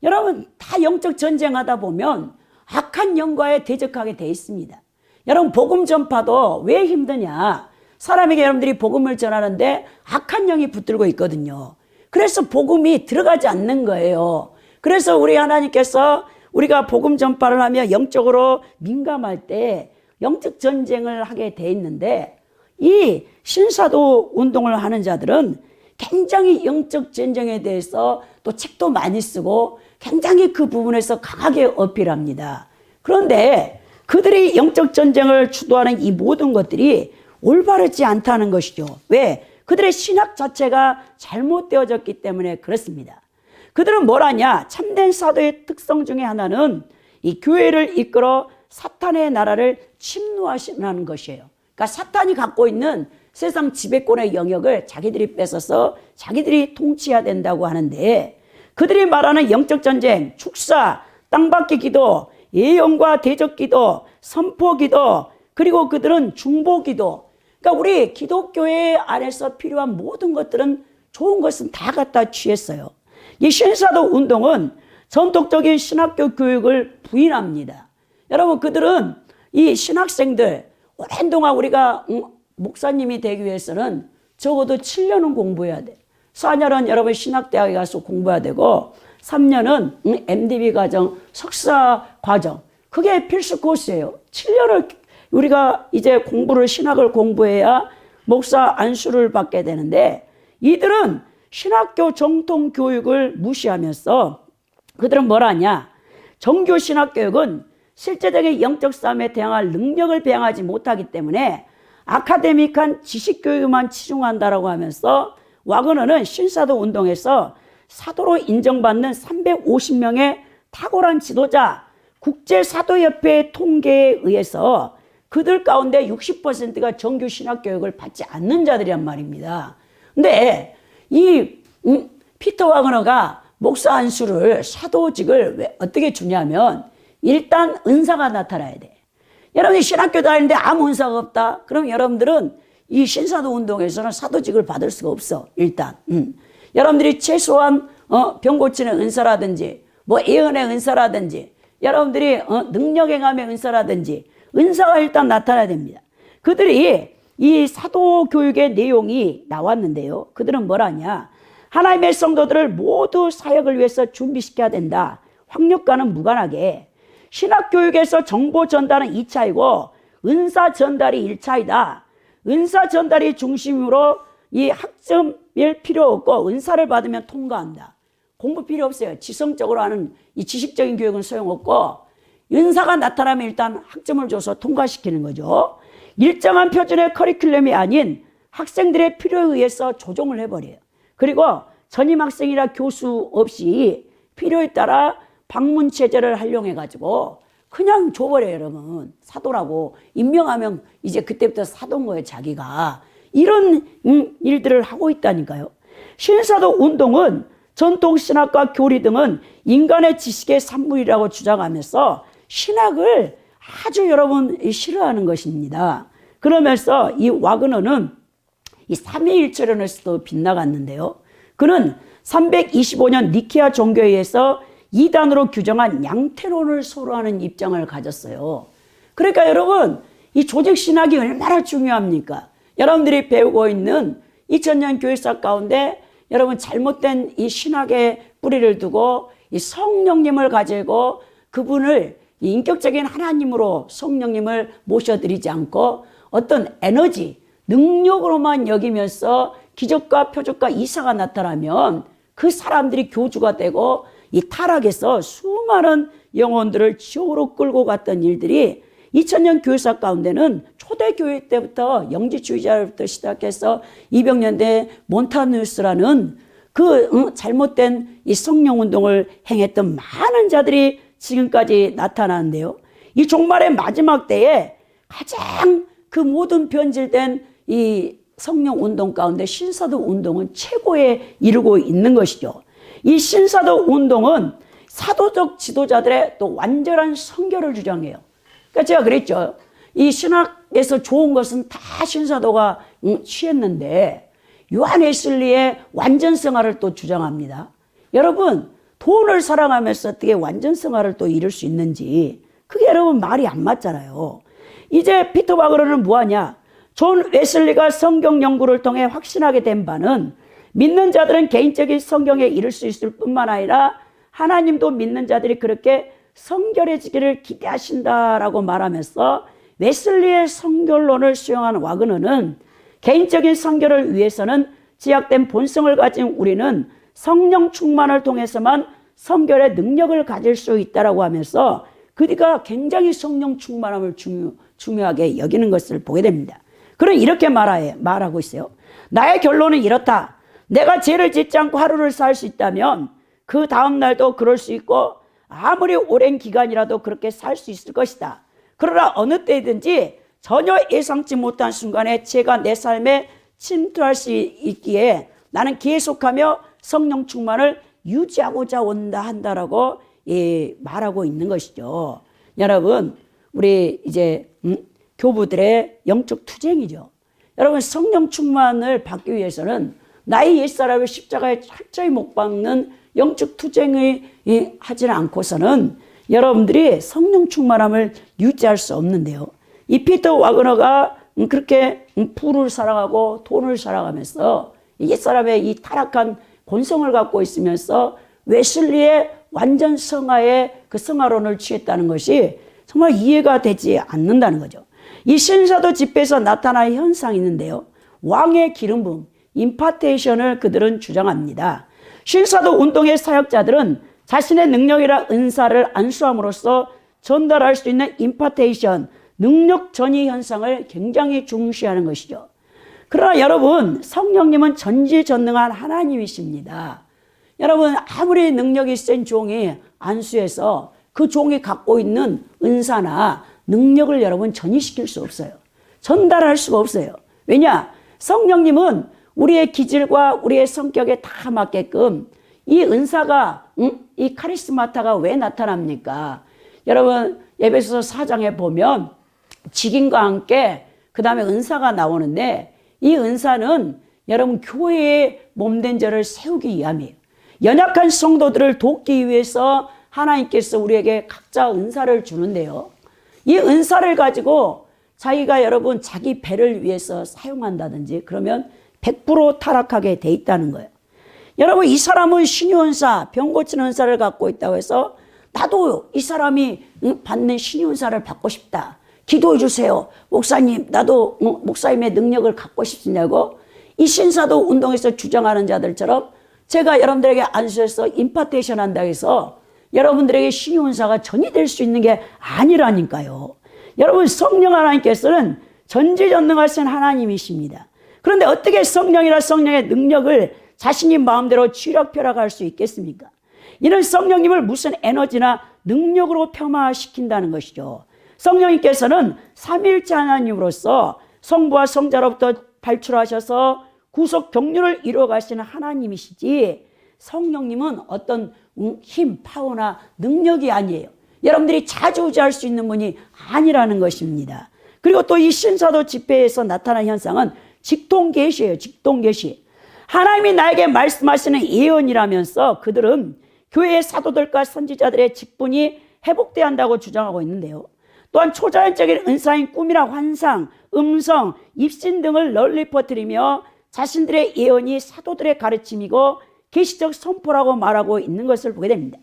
여러분, 다 영적 전쟁하다 보면 악한 영과에 대적하게 돼 있습니다. 여러분, 복음 전파도 왜 힘드냐? 사람에게 여러분들이 복음을 전하는데 악한 영이 붙들고 있거든요. 그래서 복음이 들어가지 않는 거예요. 그래서 우리 하나님께서 우리가 복음 전파를 하며 영적으로 민감할 때 영적 전쟁을 하게 돼 있는데, 이 신사도 운동을 하는 자들은 굉장히 영적 전쟁에 대해서 또 책도 많이 쓰고 굉장히 그 부분에서 강하게 어필합니다. 그런데 그들이 영적 전쟁을 주도하는 이 모든 것들이 올바르지 않다는 것이죠. 왜? 그들의 신학 자체가 잘못되어졌기 때문에 그렇습니다. 그들은 뭘 하냐? 참된 사도의 특성 중에 하나는 이 교회를 이끌어 사탄의 나라를 침노하시는 것이에요. 그러니까 사탄이 갖고 있는 세상 지배권의 영역을 자기들이 뺏어서 자기들이 통치해야 된다고 하는데, 그들이 말하는 영적 전쟁, 축사, 땅받기 기도, 예언과 대적 기도, 선포 기도, 그리고 그들은 중보 기도. 그러니까 우리 기독교회 안에서 필요한 모든 것들은, 좋은 것은 다 갖다 취했어요. 이 신사도 운동은 전통적인 신학교 교육을 부인합니다. 여러분, 그들은 이 신학생들, 오랜 동안 우리가 목사님이 되기 위해서는 적어도 7년은 공부해야 돼. 4년은 여러분 신학대학에 가서 공부해야 되고, 3년은 MDB 과정, 석사 과정. 그게 필수 코스예요. 7년을 우리가 이제 신학을 공부해야 목사 안수를 받게 되는데, 이들은 신학교 정통 교육을 무시하면서 그들은 뭘 하냐? 정교 신학교육은 실제적인 영적 싸움에 대항할 능력을 배양하지 못하기 때문에 아카데믹한 지식교육만 치중한다라고 하면서, 와그너는 신사도 운동에서 사도로 인정받는 350명의 탁월한 지도자, 국제사도협회의 통계에 의해서 그들 가운데 60%가 정규 신학교육을 받지 않는 자들이란 말입니다. 근데 이 피터 와그너가 목사 안수를 사도직을 왜 어떻게 주냐면 일단 은사가 나타나야 돼. 여러분이 신학교 다니는데 아무 은사가 없다. 그럼 여러분들은 이 신사도 운동에서는 사도직을 받을 수가 없어. 일단 여러분들이 최소한 병 고치는 은사라든지 뭐 예언의 은사라든지 여러분들이 능력 행함의 은사라든지 은사가 일단 나타나야 됩니다. 그들이 이 사도 교육의 내용이 나왔는데요. 그들은 뭐라냐? 하나님의 성도들을 모두 사역을 위해서 준비시켜야 된다. 학력과는 무관하게 신학 교육에서 정보 전달은 2차이고 은사 전달이 1차이다. 은사 전달이 중심으로 이 학점일 필요 없고 은사를 받으면 통과한다. 공부 필요 없어요. 지성적으로 하는 이 지식적인 교육은 소용없고 은사가 나타나면 일단 학점을 줘서 통과시키는 거죠. 일정한 표준의 커리큘럼이 아닌 학생들의 필요에 의해서 조정을 해버려요. 그리고 전임 학생이나 교수 없이 필요에 따라 방문 체제를 활용해가지고 그냥 줘버려요. 여러분 사도라고 임명하면 이제 그때부터 사도인 거예요. 자기가 이런 일들을 하고 있다니까요. 신사도 운동은 전통신학과 교리 등은 인간의 지식의 산물이라고 주장하면서 신학을 아주 여러분 싫어하는 것입니다. 그러면서 이 와그너는 이 삼위일체론에서도 빗나갔는데요. 그는 325년 니케아 종교회에서 이단으로 규정한 양태론을 소로하는 입장을 가졌어요. 그러니까 여러분 이 조직신학이 얼마나 중요합니까? 여러분들이 배우고 있는 2000년 교회사 가운데 여러분 잘못된 이 신학의 뿌리를 두고 이 성령님을 가지고 그분을 인격적인 하나님으로 성령님을 모셔드리지 않고 어떤 에너지, 능력으로만 여기면서 기적과 표적과 이사가 나타나면 그 사람들이 교주가 되고 이 타락에서 수많은 영혼들을 지옥으로 끌고 갔던 일들이 2000년 교회사 가운데는 초대교회 때부터 영지주의자부터 시작해서 200년대 몬타누스라는 그 잘못된 이 성령운동을 행했던 많은 자들이 지금까지 나타나는데요. 이 종말의 마지막 때에 가장 그 모든 변질된 이 성령운동 가운데 신사도 운동은 최고에 이르고 있는 것이죠. 이 신사도 운동은 사도적 지도자들의 또 완전한 선결을 주장해요. 그러니까 제가 그랬죠. 이 신학에서 좋은 것은 다 신사도가 취했는데 요한 웨슬리의 완전성화를 또 주장합니다. 여러분 돈을 사랑하면서 어떻게 완전성화를 또 이룰 수 있는지 그게 여러분 말이 안 맞잖아요. 이제 피터 바그러는 뭐하냐? 존 웨슬리가 성경 연구를 통해 확신하게 된 바는 믿는 자들은 개인적인 성경에 이를 수 있을 뿐만 아니라 하나님도 믿는 자들이 그렇게 성결해지기를 기대하신다라고 말하면서 웨슬리의 성결론을 수용한 와그너는 개인적인 성결을 위해서는 제약된 본성을 가진 우리는 성령 충만을 통해서만 성결의 능력을 가질 수 있다라고 하면서 그가 굉장히 성령 충만함을 중요하게 여기는 것을 보게 됩니다. 그는 이렇게 말하고 있어요. 나의 결론은 이렇다. 내가 죄를 짓지 않고 하루를 살 수 있다면 그 다음 날도 그럴 수 있고 아무리 오랜 기간이라도 그렇게 살 수 있을 것이다. 그러나 어느 때든지 전혀 예상치 못한 순간에 죄가 내 삶에 침투할 수 있기에 나는 계속하며 성령 충만을 유지하고자 한다라고 말하고 있는 것이죠. 여러분 우리 이제 교부들의 영적 투쟁이죠. 여러분 성령 충만을 받기 위해서는 나의 옛사람을 십자가에 철저히 못 박는 영적 투쟁을 하지는 않고서는 여러분들이 성령 충만함을 유지할 수 없는데요. 이 피터 와그너가 그렇게 부를 사랑하고 돈을 사랑하면서 옛사람의 이 타락한 본성을 갖고 있으면서 웨슬리의 완전 성화의 그 성화론을 취했다는 것이 정말 이해가 되지 않는다는 거죠. 이 신사도 집회에서 나타난 현상이 있는데요. 왕의 기름 부음, 임파테이션을 그들은 주장합니다. 신사도 운동의 사역자들은 자신의 능력이라 은사를 안수함으로써 전달할 수 있는 임파테이션, 능력 전이 현상을 굉장히 중시하는 것이죠. 그러나 여러분 성령님은 전지전능한 하나님이십니다. 여러분 아무리 능력이 센 종이 안수해서 그 종이 갖고 있는 은사나 능력을 여러분 전이시킬 수 없어요. 전달할 수가 없어요. 왜냐? 성령님은 우리의 기질과 우리의 성격에 다 맞게끔 이 은사가 이 카리스마타가 왜 나타납니까? 여러분 에베소서 4장에 보면 직임과 함께 그 다음에 은사가 나오는데 이 은사는 여러분 교회의 몸된 자를 세우기 위함이에요. 연약한 성도들을 돕기 위해서 하나님께서 우리에게 각자 은사를 주는데요. 이 은사를 가지고 자기가 여러분 자기 배를 위해서 사용한다든지 그러면 100% 타락하게 돼 있다는 거예요. 여러분 이 사람은 신유은사, 병 고치는 은사를 갖고 있다고 해서 나도 이 사람이 받는 신유은사를 받고 싶다. 기도해 주세요. 목사님 나도 목사님의 능력을 갖고 싶으냐고 이 신사도 운동에서 주장하는 자들처럼 제가 여러분들에게 안수해서 임파테이션 한다고 해서 여러분들에게 신유은사가 전이 될 수 있는 게 아니라니까요. 여러분 성령 하나님께서는 전지전능하신 하나님이십니다. 그런데 어떻게 성령이나 성령의 능력을 자신이 마음대로 쥐락펴락할 수 있겠습니까? 이는 성령님을 무슨 에너지나 능력으로 폄하시킨다는 것이죠. 성령님께서는 삼위일체 하나님으로서 성부와 성자로부터 발출하셔서 구속 경륜을 이루어 가시는 하나님이시지 성령님은 어떤 힘, 파워나 능력이 아니에요. 여러분들이 자주우지할 수 있는 분이 아니라는 것입니다. 그리고 또 이 신사도 집회에서 나타난 현상은 직통계시예요. 직통계시. 하나님이 나에게 말씀하시는 예언이라면서 그들은 교회의 사도들과 선지자들의 직분이 회복돼야 한다고 주장하고 있는데요. 또한 초자연적인 은사인 꿈이나 환상, 음성, 입신 등을 널리 퍼뜨리며 자신들의 예언이 사도들의 가르침이고 계시적 선포라고 말하고 있는 것을 보게 됩니다.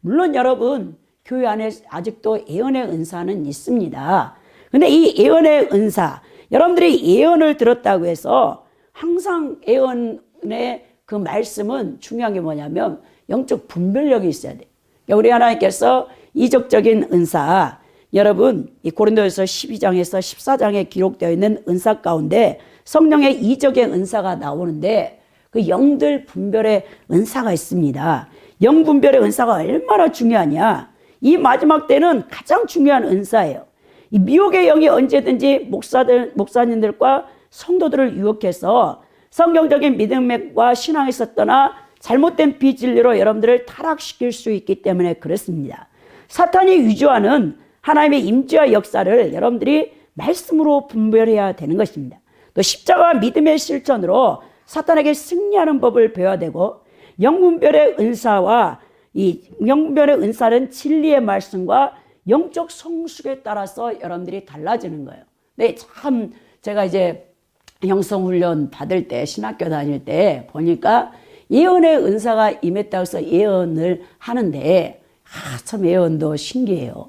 물론 여러분 교회 안에 아직도 예언의 은사는 있습니다. 그런데 이 예언의 은사, 여러분들이 예언을 들었다고 해서 항상 예언의 그 말씀은 중요한 게 뭐냐면 영적 분별력이 있어야 돼요. 우리 하나님께서 이적적인 은사, 여러분 이 고린도에서 12장에서 14장에 기록되어 있는 은사 가운데 성령의 이적의 은사가 나오는데 그 영들 분별의 은사가 있습니다. 영 분별의 은사가 얼마나 중요하냐. 이 마지막 때는 가장 중요한 은사예요. 이 미혹의 영이 언제든지 목사님들과 성도들을 유혹해서 성경적인 믿음과 신앙에서 떠나 잘못된 비진리로 여러분들을 타락시킬 수 있기 때문에 그렇습니다. 사탄이 위조하는 하나님의 임재와 역사를 여러분들이 말씀으로 분별해야 되는 것입니다. 또 십자가와 믿음의 실천으로 사탄에게 승리하는 법을 배워야 되고 영분별의 은사와 이 영분별의 은사는 진리의 말씀과 영적 성숙에 따라서 여러분들이 달라지는 거예요. 네, 참 제가 이제 형성훈련 받을 때 신학교 다닐 때 보니까 예언의 은사가 임했다고 해서 예언을 하는데 참 예언도 신기해요.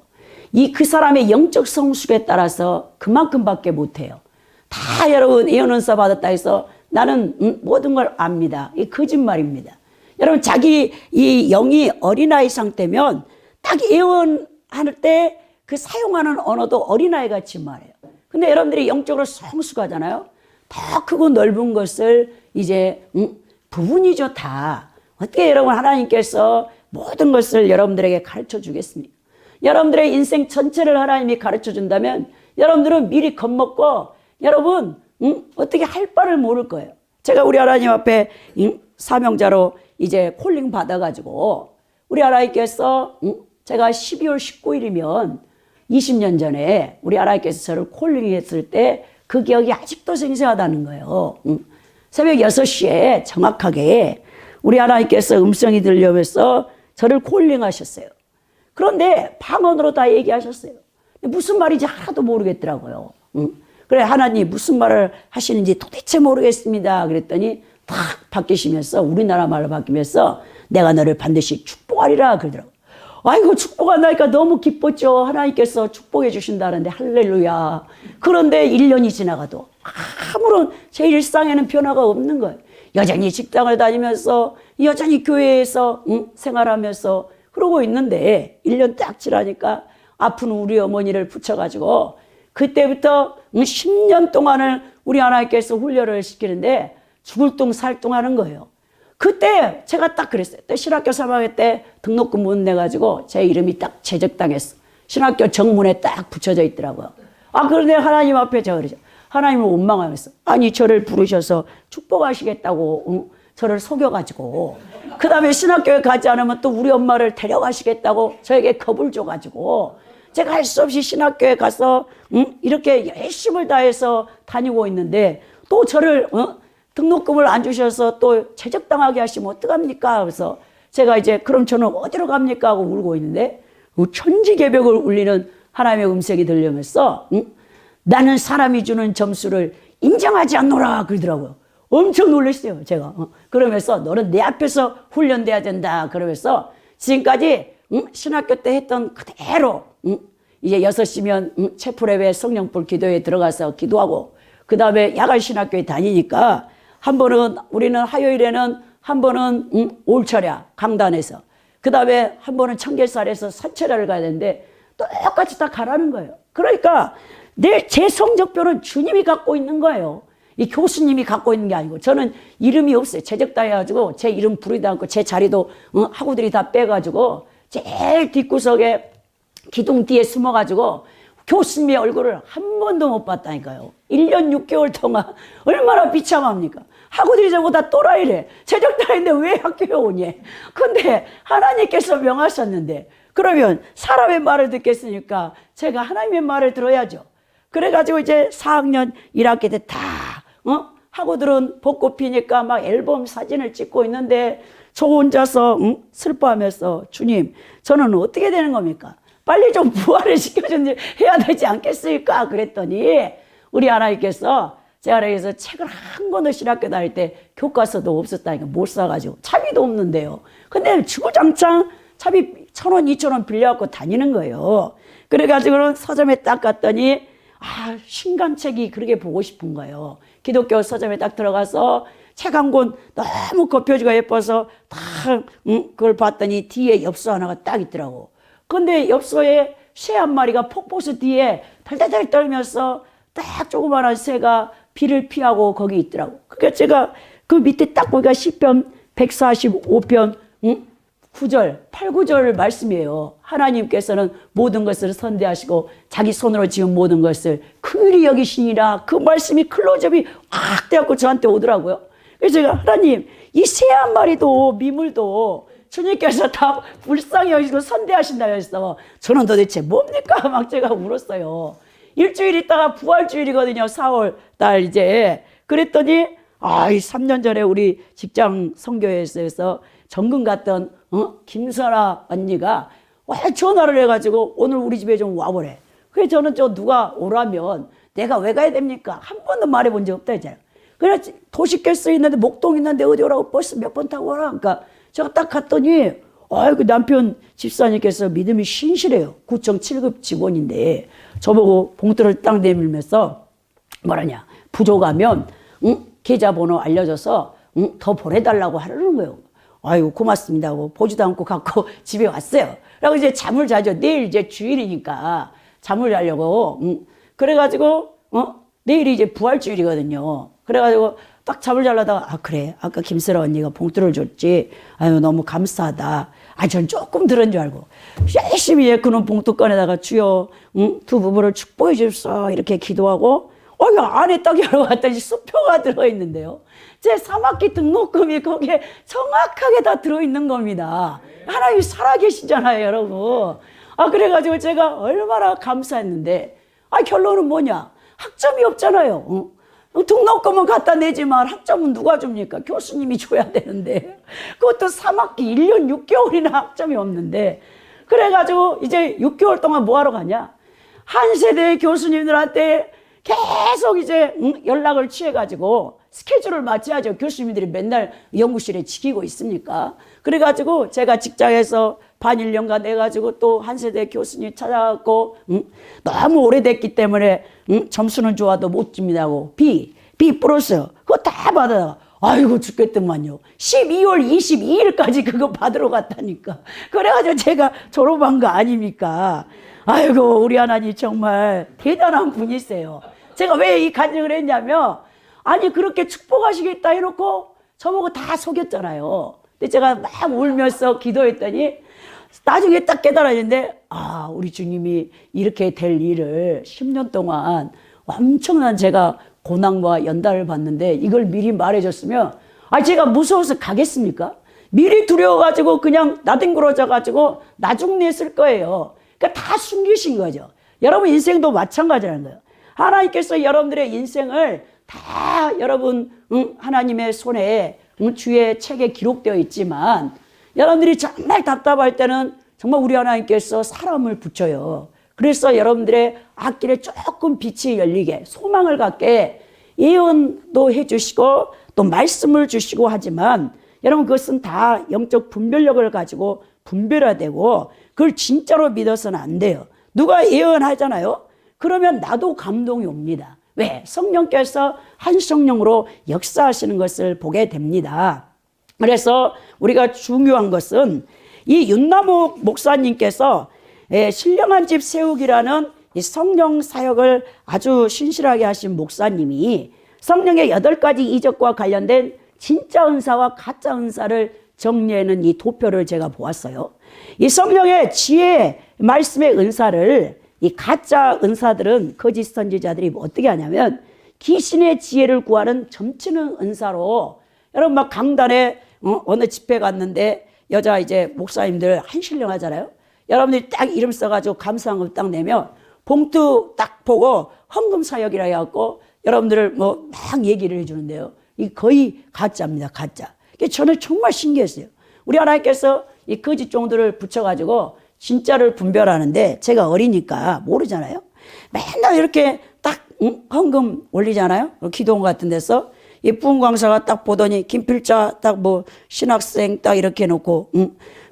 그 사람의 영적 성숙에 따라서 그만큼밖에 못해요. 다 여러분 예언 은사 받았다 해서 나는 모든 걸 압니다. 이 거짓말입니다. 여러분 자기 이 영이 어린아이 상태면 딱 예언할 때 그 사용하는 언어도 어린아이 같이 말해요. 근데 여러분들이 영적으로 성숙하잖아요. 더 크고 넓은 것을 이제 부분이죠 다. 어떻게 여러분 하나님께서 모든 것을 여러분들에게 가르쳐 주겠습니까? 여러분들의 인생 전체를 하나님이 가르쳐 준다면 여러분들은 미리 겁먹고 여러분 어떻게 할 바를 모를 거예요. 제가 우리 하나님 앞에 사명자로 이제 콜링 받아가지고 우리 하나님께서 제가 12월 19일이면 20년 전에 우리 하나님께서 저를 콜링했을 때 그 기억이 아직도 생생하다는 거예요. 새벽 6시에 정확하게 우리 하나님께서 음성이 들려오면서 저를 콜링하셨어요. 그런데 방언으로 다 얘기하셨어요. 무슨 말인지 하나도 모르겠더라고요. 그래 하나님 무슨 말을 하시는지 도대체 모르겠습니다. 그랬더니 탁 바뀌시면서 우리나라 말로 바뀌면서 내가 너를 반드시 축복하리라 그러더라고요. 아이고 축복한다니까 너무 기뻤죠. 하나님께서 축복해 주신다는데 할렐루야. 그런데 1년이 지나가도 아무런 제 일상에는 변화가 없는 거예요. 여전히 직장을 다니면서 여전히 교회에서 생활하면서 그러고 있는데 1년 딱 지나니까 아픈 우리 어머니를 붙여가지고 그때부터 10년 동안을 우리 하나님께서 훈련을 시키는데 죽을 둥 살 둥 하는 거예요. 그때 제가 딱 그랬어요. 신학교 3학년 때 등록금 못 내가지고 제 이름이 딱 제적당했어. 신학교 정문에 딱 붙여져 있더라고요. 그런데 하나님 앞에 제가 그러죠. 하나님을 원망하면서 아니 저를 부르셔서 축복하시겠다고 저를 속여가지고 그 다음에 신학교에 가지 않으면 또 우리 엄마를 데려가시겠다고 저에게 겁을 줘가지고 제가 할 수 없이 신학교에 가서 이렇게 열심을 다해서 다니고 있는데 또 저를 등록금을 안 주셔서 또 제적당하게 하시면 어떡합니까? 그래서 제가 이제 그럼 저는 어디로 갑니까? 하고 울고 있는데 천지개벽을 울리는 하나님의 음색이 들려면서 나는 사람이 주는 점수를 인정하지 않노라 그러더라고요. 엄청 놀랐어요 제가. 그러면서 너는 내 앞에서 훈련돼야 된다 그러면서 지금까지 신학교 때 했던 그대로 이제 6시면 채플랩에 성령불 기도에 들어가서 기도하고 그 다음에 야간신학교에 다니니까 한 번은 우리는 화요일에는 한 번은 올철야 강단에서 그 다음에 한 번은 청계살에서 산철야를 가야 되는데 똑같이 다 가라는 거예요. 그러니까 제 성적표는 주님이 갖고 있는 거예요. 이 교수님이 갖고 있는 게 아니고 저는 이름이 없어요. 제적당해가지고 제 이름 부르지도 않고 제 자리도 학우들이 다 빼가지고 제일 뒷구석에 기둥 뒤에 숨어가지고 교수님의 얼굴을 한 번도 못 봤다니까요. 1년 6개월 동안 얼마나 비참합니까? 학우들이 전부 다 또라이래. 제적당인데 왜 학교에 오니? 근데 하나님께서 명하셨는데 그러면 사람의 말을 듣겠으니까 제가 하나님의 말을 들어야죠. 그래가지고 이제 4학년 1학기 때 다 학우들은 벚꽃 피니까 막 앨범 사진을 찍고 있는데 저 혼자서 슬퍼하면서 주님 저는 어떻게 되는 겁니까? 빨리 좀 부활을 시켜야 되지 않겠습니까? 그랬더니 우리 하나님께서 제가 그래서 책을 한 권을 신학교 다닐 때 교과서도 없었다니까 못 사가지고 차비도 없는데요. 근데 주구장창 차비 1,000원, 2,000원 빌려갖고 다니는 거예요. 그래가지고 서점에 딱 갔더니 신간책이 그렇게 보고 싶은 거예요. 기독교 서점에 딱 들어가서 책 한 권 너무 겉표지가 예뻐서 딱 그걸 봤더니 뒤에 엽서 하나가 딱 있더라고. 근데 엽서에 새 한 마리가 폭포수 뒤에 달달달 떨면서 딱 조그마한 새가 비를 피하고 거기 있더라고. 그러니까 제가 그 밑에 딱 보니까 시편 145편 9절, 8, 9절 말씀이에요. 하나님께서는 모든 것을 선대하시고 자기 손으로 지은 모든 것을 긍휼히 여기시니라. 그 말씀이 클로즈업이 확 돼갖고 저한테 오더라고요. 그래서 제가 하나님 이 새 한 마리도 미물도 주님께서 다 불쌍히 여기시고 선대하신다 했어. 저는 도대체 뭡니까? 막 제가 울었어요. 일주일 있다가 부활주일이거든요. 4월 달 이제. 그랬더니 3년 전에 우리 직장 선교회에서 전근 갔던 김선아 언니가 전화를 해가지고 오늘 우리 집에 좀 와보래. 그래서 저는 누가 오라면 내가 왜 가야 됩니까? 한 번도 말해본 적 없다 했잖아요. 그래 도시가스 있는데 목동 있는데 어디 오라고 버스 몇 번 타고 오라. 그러니까 제가 딱 갔더니 그 남편 집사님께서 믿음이 신실해요. 구청 7급 직원인데 저보고 봉투를 딱 내밀면서 뭐라냐 부족하면 계좌번호 알려줘서 더 보내달라고 하려는 거예요. 아이고 고맙습니다 하고 보지도 않고 갖고 집에 왔어요. 그리고 이제 잠을 자죠. 내일 이제 주일이니까 잠을 자려고. 그래가지고 내일이 이제 부활주일이거든요. 그래가지고 딱 잠을 자려다가 그래 아까 김슬아 언니가 봉투를 줬지. 아유 너무 감사하다. 전 조금 들은 줄 알고 열심히 그놈 봉투 꺼내다가 주여 두 부부를 축복해 주십시오 이렇게 기도하고 안에 딱 열어봤더니 수표가 들어있는데요. 제 3학기 등록금이 거기에 정확하게 다 들어있는 겁니다. 하나님이 살아계시잖아요, 여러분. 그래가지고 제가 얼마나 감사했는데, 결론은 뭐냐? 학점이 없잖아요. 등록금은 갖다 내지만 학점은 누가 줍니까? 교수님이 줘야 되는데. 그것도 3학기 1년 6개월이나 학점이 없는데. 그래가지고 이제 6개월 동안 뭐 하러 가냐? 한 세대의 교수님들한테 계속 이제 연락을 취해가지고 스케줄을 맞춰야죠. 교수님들이 맨날 연구실에 지키고 있습니까? 그래가지고 제가 직장에서 반 1년간 해가지고 또 한 세대 교수님 찾아갖고 너무 오래됐기 때문에 점수는 좋아도 못 줍니다고 B 플러스 그거 다 받아. 아이고 죽겠더만요. 12월 22일까지 그거 받으러 갔다니까. 그래가지고 제가 졸업한 거 아닙니까? 아이고 우리 하나님 정말 대단한 분이세요. 제가 왜 이 간증을 했냐면 그렇게 축복하시겠다 해놓고 저보고 다 속였잖아요. 근데 제가 막 울면서 기도했더니 나중에 딱 깨달았는데 우리 주님이 이렇게 될 일을 10년 동안 엄청난 제가 고난과 연단을 받는데 이걸 미리 말해줬으면 제가 무서워서 가겠습니까? 미리 두려워가지고 그냥 나뒹굴어져가지고 나중냈을 거예요. 그러니까 다 숨기신 거죠. 여러분 인생도 마찬가지라는 거예요. 하나님께서 여러분들의 인생을 다 여러분 하나님의 손에 주의 책에 기록되어 있지만 여러분들이 정말 답답할 때는 정말 우리 하나님께서 사람을 붙여요. 그래서 여러분들의 앞길에 조금 빛이 열리게 소망을 갖게 예언도 해주시고 또 말씀을 주시고 하지만 여러분 그것은 다 영적 분별력을 가지고 분별화되고 그걸 진짜로 믿어서는 안 돼요. 누가 예언하잖아요. 그러면 나도 감동이 옵니다. 왜? 성령께서 한 성령으로 역사하시는 것을 보게 됩니다. 그래서 우리가 중요한 것은 이 윤나무 목사님께서 신령한 집 세우기라는 이 성령 사역을 아주 신실하게 하신 목사님이 성령의 8가지 이적과 관련된 진짜 은사와 가짜 은사를 정리하는 이 도표를 제가 보았어요. 이 성령의 지혜 말씀의 은사를 이 가짜 은사들은 거짓 선지자들이 어떻게 하냐면 귀신의 지혜를 구하는 점치는 은사로 여러분 막 강단에 어느 집회 갔는데 여자 이제 목사님들 한신령 하잖아요. 여러분들이 딱 이름 써가지고 감사한금 딱 내면 봉투 딱 보고 헌금 사역이라 해갖고 여러분들을 뭐 막 얘기를 해주는데요. 이 거의 가짜입니다. 가짜. 저는 정말 신기했어요. 우리 하나님께서 이 거짓 종들을 붙여가지고 진짜를 분별하는데 제가 어리니까 모르잖아요. 맨날 이렇게 딱 헌금 올리잖아요. 기도원 같은 데서 예쁜 강사가 딱 보더니 김필자 딱 뭐 신학생 딱 이렇게 해놓고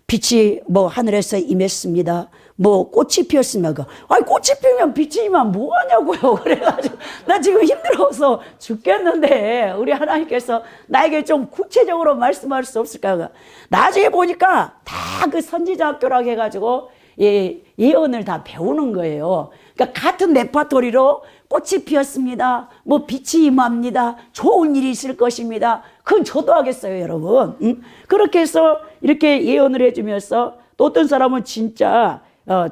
빛이 뭐 하늘에서 임했습니다. 뭐 꽃이 피었습니다. 꽃이 피면 빛이 임하면 뭐 하냐고요. 그래가지고 나 지금 힘들어서 죽겠는데 우리 하나님께서 나에게 좀 구체적으로 말씀할 수 없을까요? 나중에 보니까 다 그 선지자 학교라고 해가지고 예언을 다 배우는 거예요. 그러니까 같은 레파토리로 꽃이 피었습니다. 뭐 빛이 임합니다. 좋은 일이 있을 것입니다. 그건 저도 하겠어요, 여러분. 그렇게 해서 이렇게 예언을 해주면서 또 어떤 사람은 진짜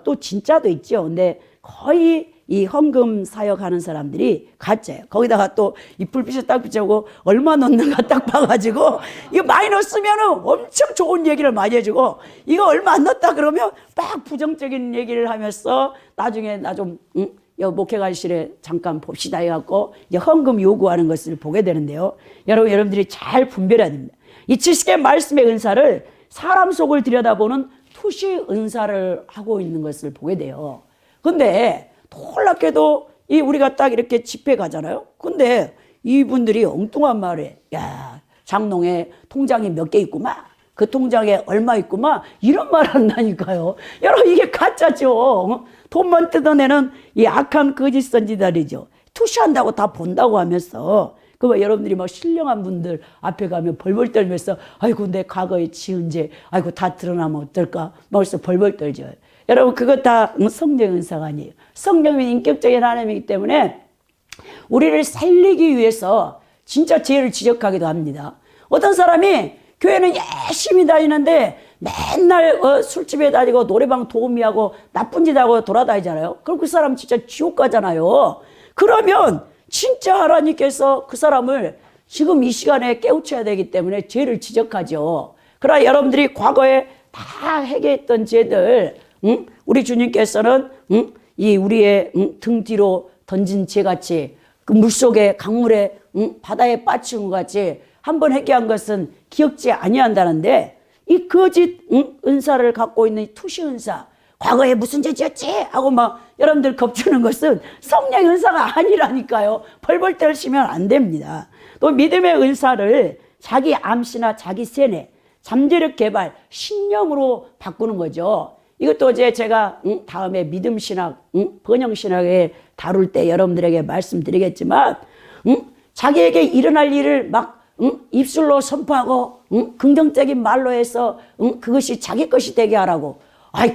또 진짜도 있죠. 근데 거의 이 헌금 사역하는 사람들이 가짜예요. 거기다가 또 이 불빛을 딱 비추고 얼마 넣는가 딱 봐가지고 이거 많이 넣었으면은 엄청 좋은 얘기를 많이 해주고 이거 얼마 안 넣었다 그러면 막 부정적인 얘기를 하면서 나중에 나 좀 목회관실에 잠깐 봅시다 해갖고 이제 헌금 요구하는 것을 보게 되는데요. 여러분들이 잘 분별해야 됩니다. 이 지식의 말씀의 은사를 사람 속을 들여다보는 투시 은사를 하고 있는 것을 보게 돼요. 근데 놀랍게도 우리가 딱 이렇게 집회 가잖아요. 근데 이분들이 엉뚱한 말에 야 장롱에 통장이 몇 개 있구만. 그 통장에 얼마 있구만. 이런 말 한다니까요. 여러분 이게 가짜죠. 돈만 뜯어내는 이 악한 거짓 선지자들이죠. 투시한다고 다 본다고 하면서 그러면 여러분들이 막 신령한 분들 앞에 가면 벌벌 떨면서 아이고 내 과거에 지은 죄 아이고 다 드러나면 어떨까 벌써 벌벌 떨죠. 여러분 그거 다 성령 은사가 아니에요. 성령은 인격적인 하나님이기 때문에 우리를 살리기 위해서 진짜 죄를 지적하기도 합니다. 어떤 사람이 교회는 열심히 다니는데 맨날 술집에 다니고 노래방 도우미하고 나쁜 짓 하고 돌아다니잖아요. 그럼 그 사람 진짜 지옥 가잖아요. 그러면 진짜 하나님께서 그 사람을 지금 이 시간에 깨우쳐야 되기 때문에 죄를 지적하죠. 그러나 여러분들이 과거에 다 해결했던 죄들 우리 주님께서는 이 우리의 등 뒤로 던진 죄같이 그 물속에 강물에 바다에 빠진 것 같이 한번 회개한 것은 기억지 아니한다는데 이 거짓 은사를 갖고 있는 투시 은사 과거에 무슨 죄 지었지? 하고 막 여러분들 겁주는 것은 성령의 은사가 아니라니까요. 벌벌 떨시면 안 됩니다. 또 믿음의 은사를 자기 암시나 자기 세뇌, 잠재력 개발, 신념으로 바꾸는 거죠. 이것도 이제 제가 다음에 믿음신학, 번영신학에 다룰 때 여러분들에게 말씀드리겠지만 자기에게 일어날 일을 막 입술로 선포하고 긍정적인 말로 해서 그것이 자기 것이 되게 하라고.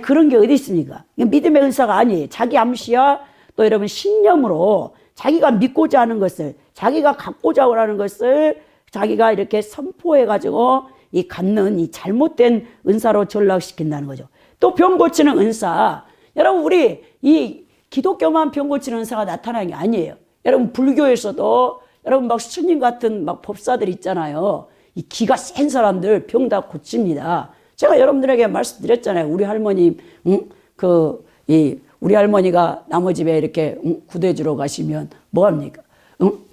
그런 게 어디 있습니까? 믿음의 은사가 아니에요. 자기 암시와 또 여러분 신념으로 자기가 믿고자 하는 것을 자기가 갖고자 하는 것을 자기가 이렇게 선포해가지고 이 갖는 이 잘못된 은사로 전락시킨다는 거죠. 또 병 고치는 은사. 여러분 우리 이 기독교만 병 고치는 은사가 나타나는 게 아니에요. 여러분 불교에서도 여러분 막 스님 같은 막 법사들 있잖아요. 이 기가 센 사람들 병 다 고칩니다. 제가 여러분들에게 말씀드렸잖아요. 우리 할머니, 우리 할머니가 나무 집에 이렇게 구대 주러 가시면 뭐 합니까?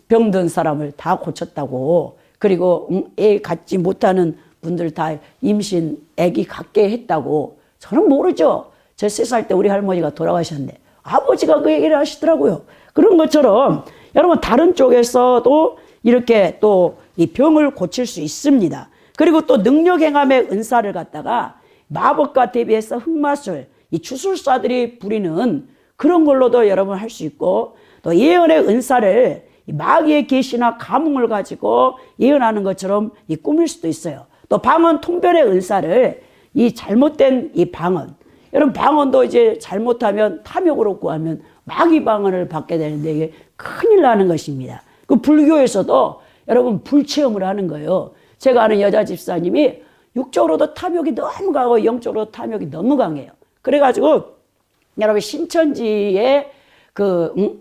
병든 사람을 다 고쳤다고. 그리고 애 갖지 못하는 분들 다 임신 아기 갖게 했다고. 저는 모르죠. 저 3살 때 우리 할머니가 돌아가셨네. 아버지가 그 얘기를 하시더라고요. 그런 것처럼 여러분 다른 쪽에서도 이렇게 또 이 병을 고칠 수 있습니다. 그리고 또 능력행함의 은사를 갖다가 마법과 대비해서 흑마술, 이 주술사들이 부리는 그런 걸로도 여러분 할 수 있고, 또 예언의 은사를 마귀의 계시나 감흥을 가지고 예언하는 것처럼 꾸밀 수도 있어요. 또 방언 통변의 은사를 이 잘못된 이 방언, 여러분 방언도 이제 잘못하면 탐욕으로 구하면 마귀 방언을 받게 되는데 이게 큰일 나는 것입니다. 그 불교에서도 여러분 불체험을 하는 거예요. 제가 아는 여자 집사님이 육적으로도 탐욕이 너무 강하고 영적으로도 탐욕이 너무 강해요. 그래가지고 여러분 신천지의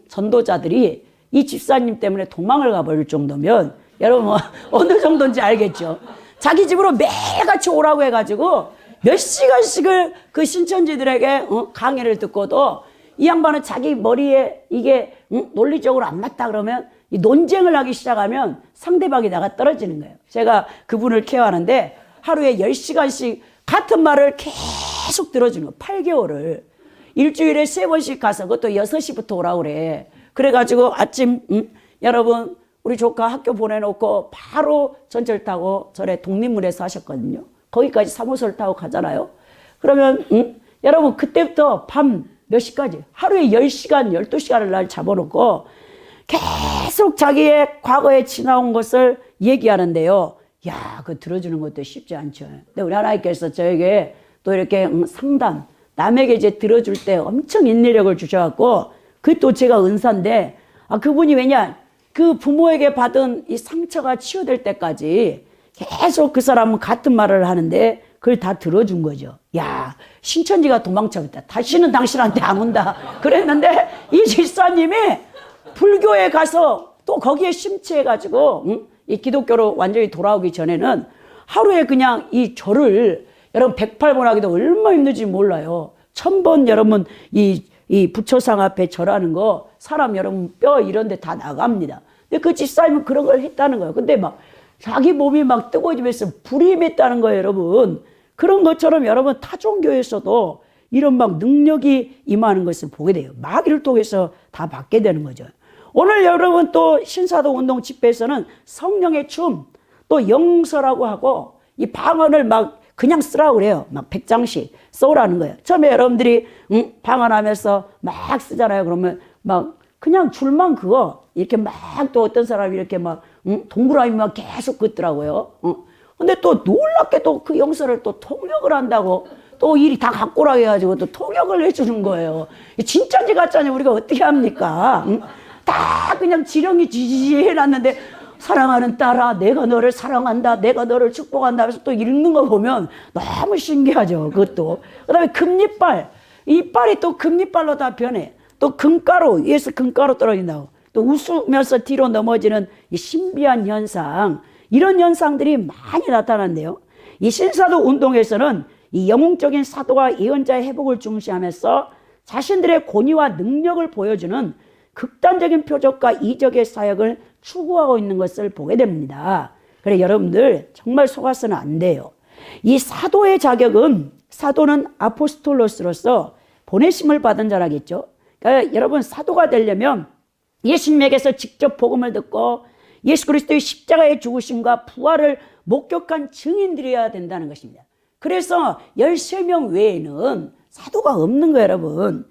전도자들이 이 집사님 때문에 도망을 가버릴 정도면 여러분 어느 정도인지 알겠죠? 자기 집으로 매일같이 오라고 해가지고 몇 시간씩을 그 신천지들에게 강의를 듣고도 이 양반은 자기 머리에 이게 논리적으로 안 맞다 그러면 이 논쟁을 하기 시작하면 상대방이 나가 떨어지는 거예요. 제가 그분을 케어하는데 하루에 10시간씩 같은 말을 계속 들어주는 거예요. 8개월을. 일주일에 3번씩 가서 그것도 6시부터 오라고 그래. 그래가지고 아침 여러분 우리 조카 학교 보내놓고 바로 전철 타고 절에 독립문에 사셨거든요. 거기까지 3호선을 타고 가잖아요. 그러면 여러분 그때부터 밤 몇 시까지 하루에 10시간 12시간을 날 잡아놓고 계속 자기의 과거에 지나온 것을 얘기하는데요. 야, 그거 들어주는 것도 쉽지 않죠. 근데 우리 하나님께서 저에게 또 이렇게 상담, 남에게 이제 들어줄 때 엄청 인내력을 주셔갖고, 그게 또 제가 은사인데, 그분이 왜냐, 그 부모에게 받은 이 상처가 치유될 때까지 계속 그 사람은 같은 말을 하는데, 그걸 다 들어준 거죠. 야, 신천지가 도망쳐겠다. 다시는 당신한테 안 온다. 그랬는데, 이 집사님이 불교에 가서 또 거기에 심취해가지고, 이 기독교로 완전히 돌아오기 전에는 하루에 그냥 이 절을 여러분 108번 하기도 얼마나 힘든지 몰라요. 1000번 여러분 이 부처상 앞에 절하는 거 사람 여러분 뼈 이런 데 다 나갑니다. 근데 그 집사님은 그런 걸 했다는 거예요. 근데 막 자기 몸이 막 뜨거워지면서 불이 맺다는 거예요, 여러분. 그런 것처럼 여러분 타종교에서도 이런 막 능력이 임하는 것을 보게 돼요. 마귀를 통해서 다 받게 되는 거죠. 오늘 여러분 또 신사도 운동 집회에서는 성령의 춤, 또 영서라고 하고 이 방언을 막 그냥 쓰라고 그래요. 막 100장씩 써오라는 거예요. 처음에 여러분들이 방언하면서 막 쓰잖아요. 그러면 막 그냥 줄만 그어. 이렇게 막 또 어떤 사람이 이렇게 막 동그라미 막 계속 긋더라고요. 근데 또 놀랍게 또 그 영서를 또 통역을 한다고 또 일이 다 갖고 오라 해가지고 또 통역을 해주는 거예요. 진짜인지 가짜인지 우리가 어떻게 합니까? 다 그냥 지렁이 지지지 해놨는데 사랑하는 딸아 내가 너를 사랑한다 내가 너를 축복한다 하면서 또 읽는 거 보면 너무 신기하죠. 그것도. 그 다음에 금리빨, 이빨이 또 금리빨로 다 변해. 또 금가루, 위에서 금가루 떨어진다고. 또 웃으면서 뒤로 넘어지는 이 신비한 현상, 이런 현상들이 많이 나타난대요. 이 신사도 운동에서는 이 영웅적인 사도와 예언자의 회복을 중시하면서 자신들의 권위와 능력을 보여주는 극단적인 표적과 이적의 사역을 추구하고 있는 것을 보게 됩니다. 그래 여러분들 정말 속아서는 안 돼요. 이 사도의 자격은, 사도는 아포스톨로스로서 보내심을 받은 자라겠죠. 그러니까 여러분 사도가 되려면 예수님에게서 직접 복음을 듣고 예수 그리스도의 십자가의 죽으심과 부활을 목격한 증인들이어야 된다는 것입니다. 그래서 13명 외에는 사도가 없는 거예요, 여러분.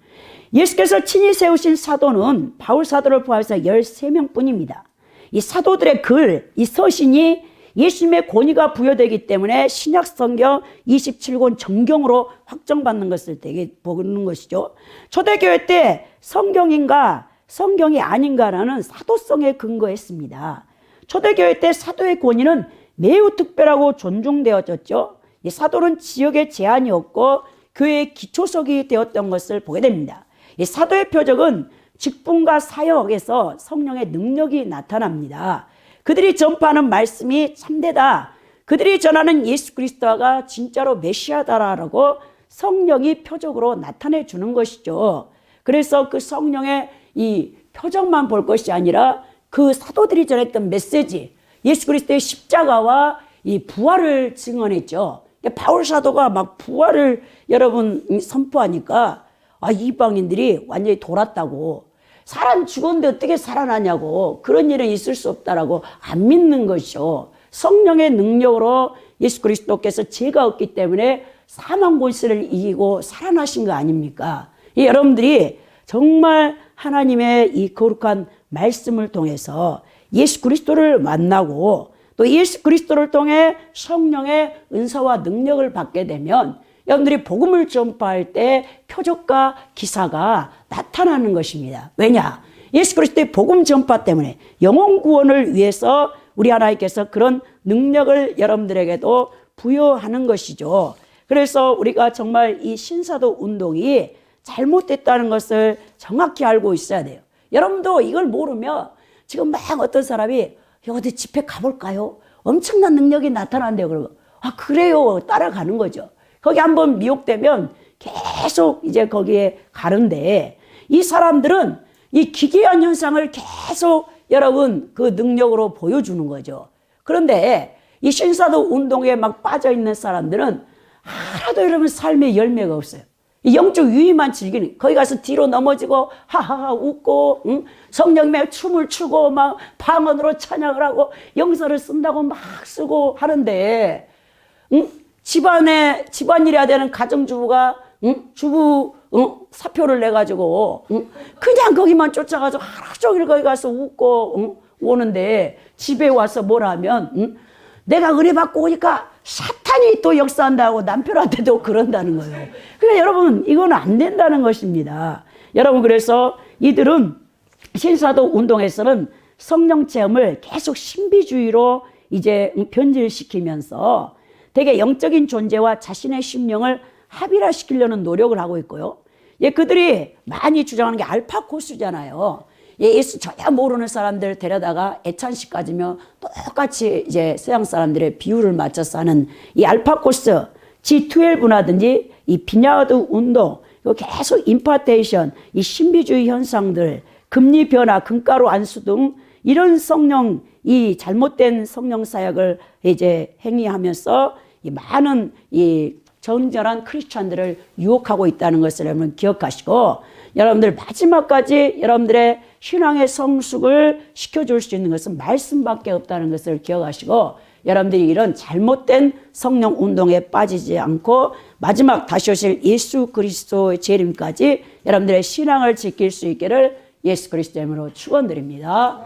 예수께서 친히 세우신 사도는 바울 사도를 포함해서 13명 뿐입니다. 이 사도들의 글, 이 서신이 예수님의 권위가 부여되기 때문에 신약 성경 27권 정경으로 확정받는 것을 되게 보는 것이죠. 초대교회 때 성경인가 성경이 아닌가라는 사도성에 근거했습니다. 초대교회 때 사도의 권위는 매우 특별하고 존중되어졌죠. 이 사도는 지역에 제한이 없고 교회의 기초석이 되었던 것을 보게 됩니다. 이 사도의 표적은 직분과 사역에서 성령의 능력이 나타납니다. 그들이 전파하는 말씀이 참되다. 그들이 전하는 예수 그리스도가 진짜로 메시아다라고 성령이 표적으로 나타내 주는 것이죠. 그래서 그 성령의 이 표적만 볼 것이 아니라 그 사도들이 전했던 메시지, 예수 그리스도의 십자가와 이 부활을 증언했죠. 바울 사도가 막 부활을 여러분 선포하니까 이방인들이 완전히 돌았다고, 사람 죽었는데 어떻게 살아나냐고, 그런 일은 있을 수 없다라고 안 믿는 것이죠. 성령의 능력으로 예수 그리스도께서 죄가 없기 때문에 사망 권세를 이기고 살아나신 거 아닙니까? 여러분들이 정말 하나님의 이 거룩한 말씀을 통해서 예수 그리스도를 만나고 또 예수 그리스도를 통해 성령의 은사와 능력을 받게 되면 여러분들이 복음을 전파할 때 표적과 기사가 나타나는 것입니다. 왜냐? 예수 그리스도의 복음 전파 때문에 영혼 구원을 위해서 우리 하나님께서 그런 능력을 여러분들에게도 부여하는 것이죠. 그래서 우리가 정말 이 신사도 운동이 잘못됐다는 것을 정확히 알고 있어야 돼요. 여러분도 이걸 모르면 지금 막 어떤 사람이 어디 집회 가볼까요? 엄청난 능력이 나타난대요. 그러고 그래요. 따라가는 거죠. 거기 한번 미혹되면 계속 이제 거기에 가는데, 이 사람들은 이 기괴한 현상을 계속 여러분 그 능력으로 보여주는 거죠. 그런데 이 신사도 운동에 막 빠져 있는 사람들은 하나도 여러분 삶의 열매가 없어요. 영적 유의만 즐기는, 거기 가서 뒤로 넘어지고 하하하 웃고 성령의 춤을 추고 막 방언으로 찬양을 하고 영서를 쓴다고 막 쓰고 하는데, 집안일해야 되는 가정주부가 주부 사표를 내가지고 그냥 거기만 쫓아가서 하루 종일 거기 가서 웃고 오는데, 집에 와서 뭘 하면 내가 은혜 받고 오니까 사탄이 또 역사한다고 남편한테도 그런다는 거예요. 그러니까 여러분 이건 안 된다는 것입니다. 여러분, 그래서 이들은 신사도 운동에서는 성령 체험을 계속 신비주의로 이제 변질시키면서 되게 영적인 존재와 자신의 심령을 합일화시키려는 노력을 하고 있고요. 그들이 많이 주장하는 게 알파 코스잖아요. 예수 전혀 모르는 사람들 데려다가 애찬식 가지며 똑같이 이제 서양 사람들의 비율을 맞춰서 하는 이 알파 코스, G12라든지 이 비냐드 운동, 계속 임파테이션, 이 신비주의 현상들, 금리 변화, 금가루 안수 등 이런 성령, 이 잘못된 성령 사역을 이제 행위하면서 이 많은 이 정절한 크리스찬들을 유혹하고 있다는 것을 여러분 기억하시고, 여러분들 마지막까지 여러분들의 신앙의 성숙을 시켜줄 수 있는 것은 말씀밖에 없다는 것을 기억하시고, 여러분들이 이런 잘못된 성령 운동에 빠지지 않고 마지막 다시 오실 예수 그리스도의 재림까지 여러분들의 신앙을 지킬 수 있기를 예수 그리스도의 이름으로 축원드립니다.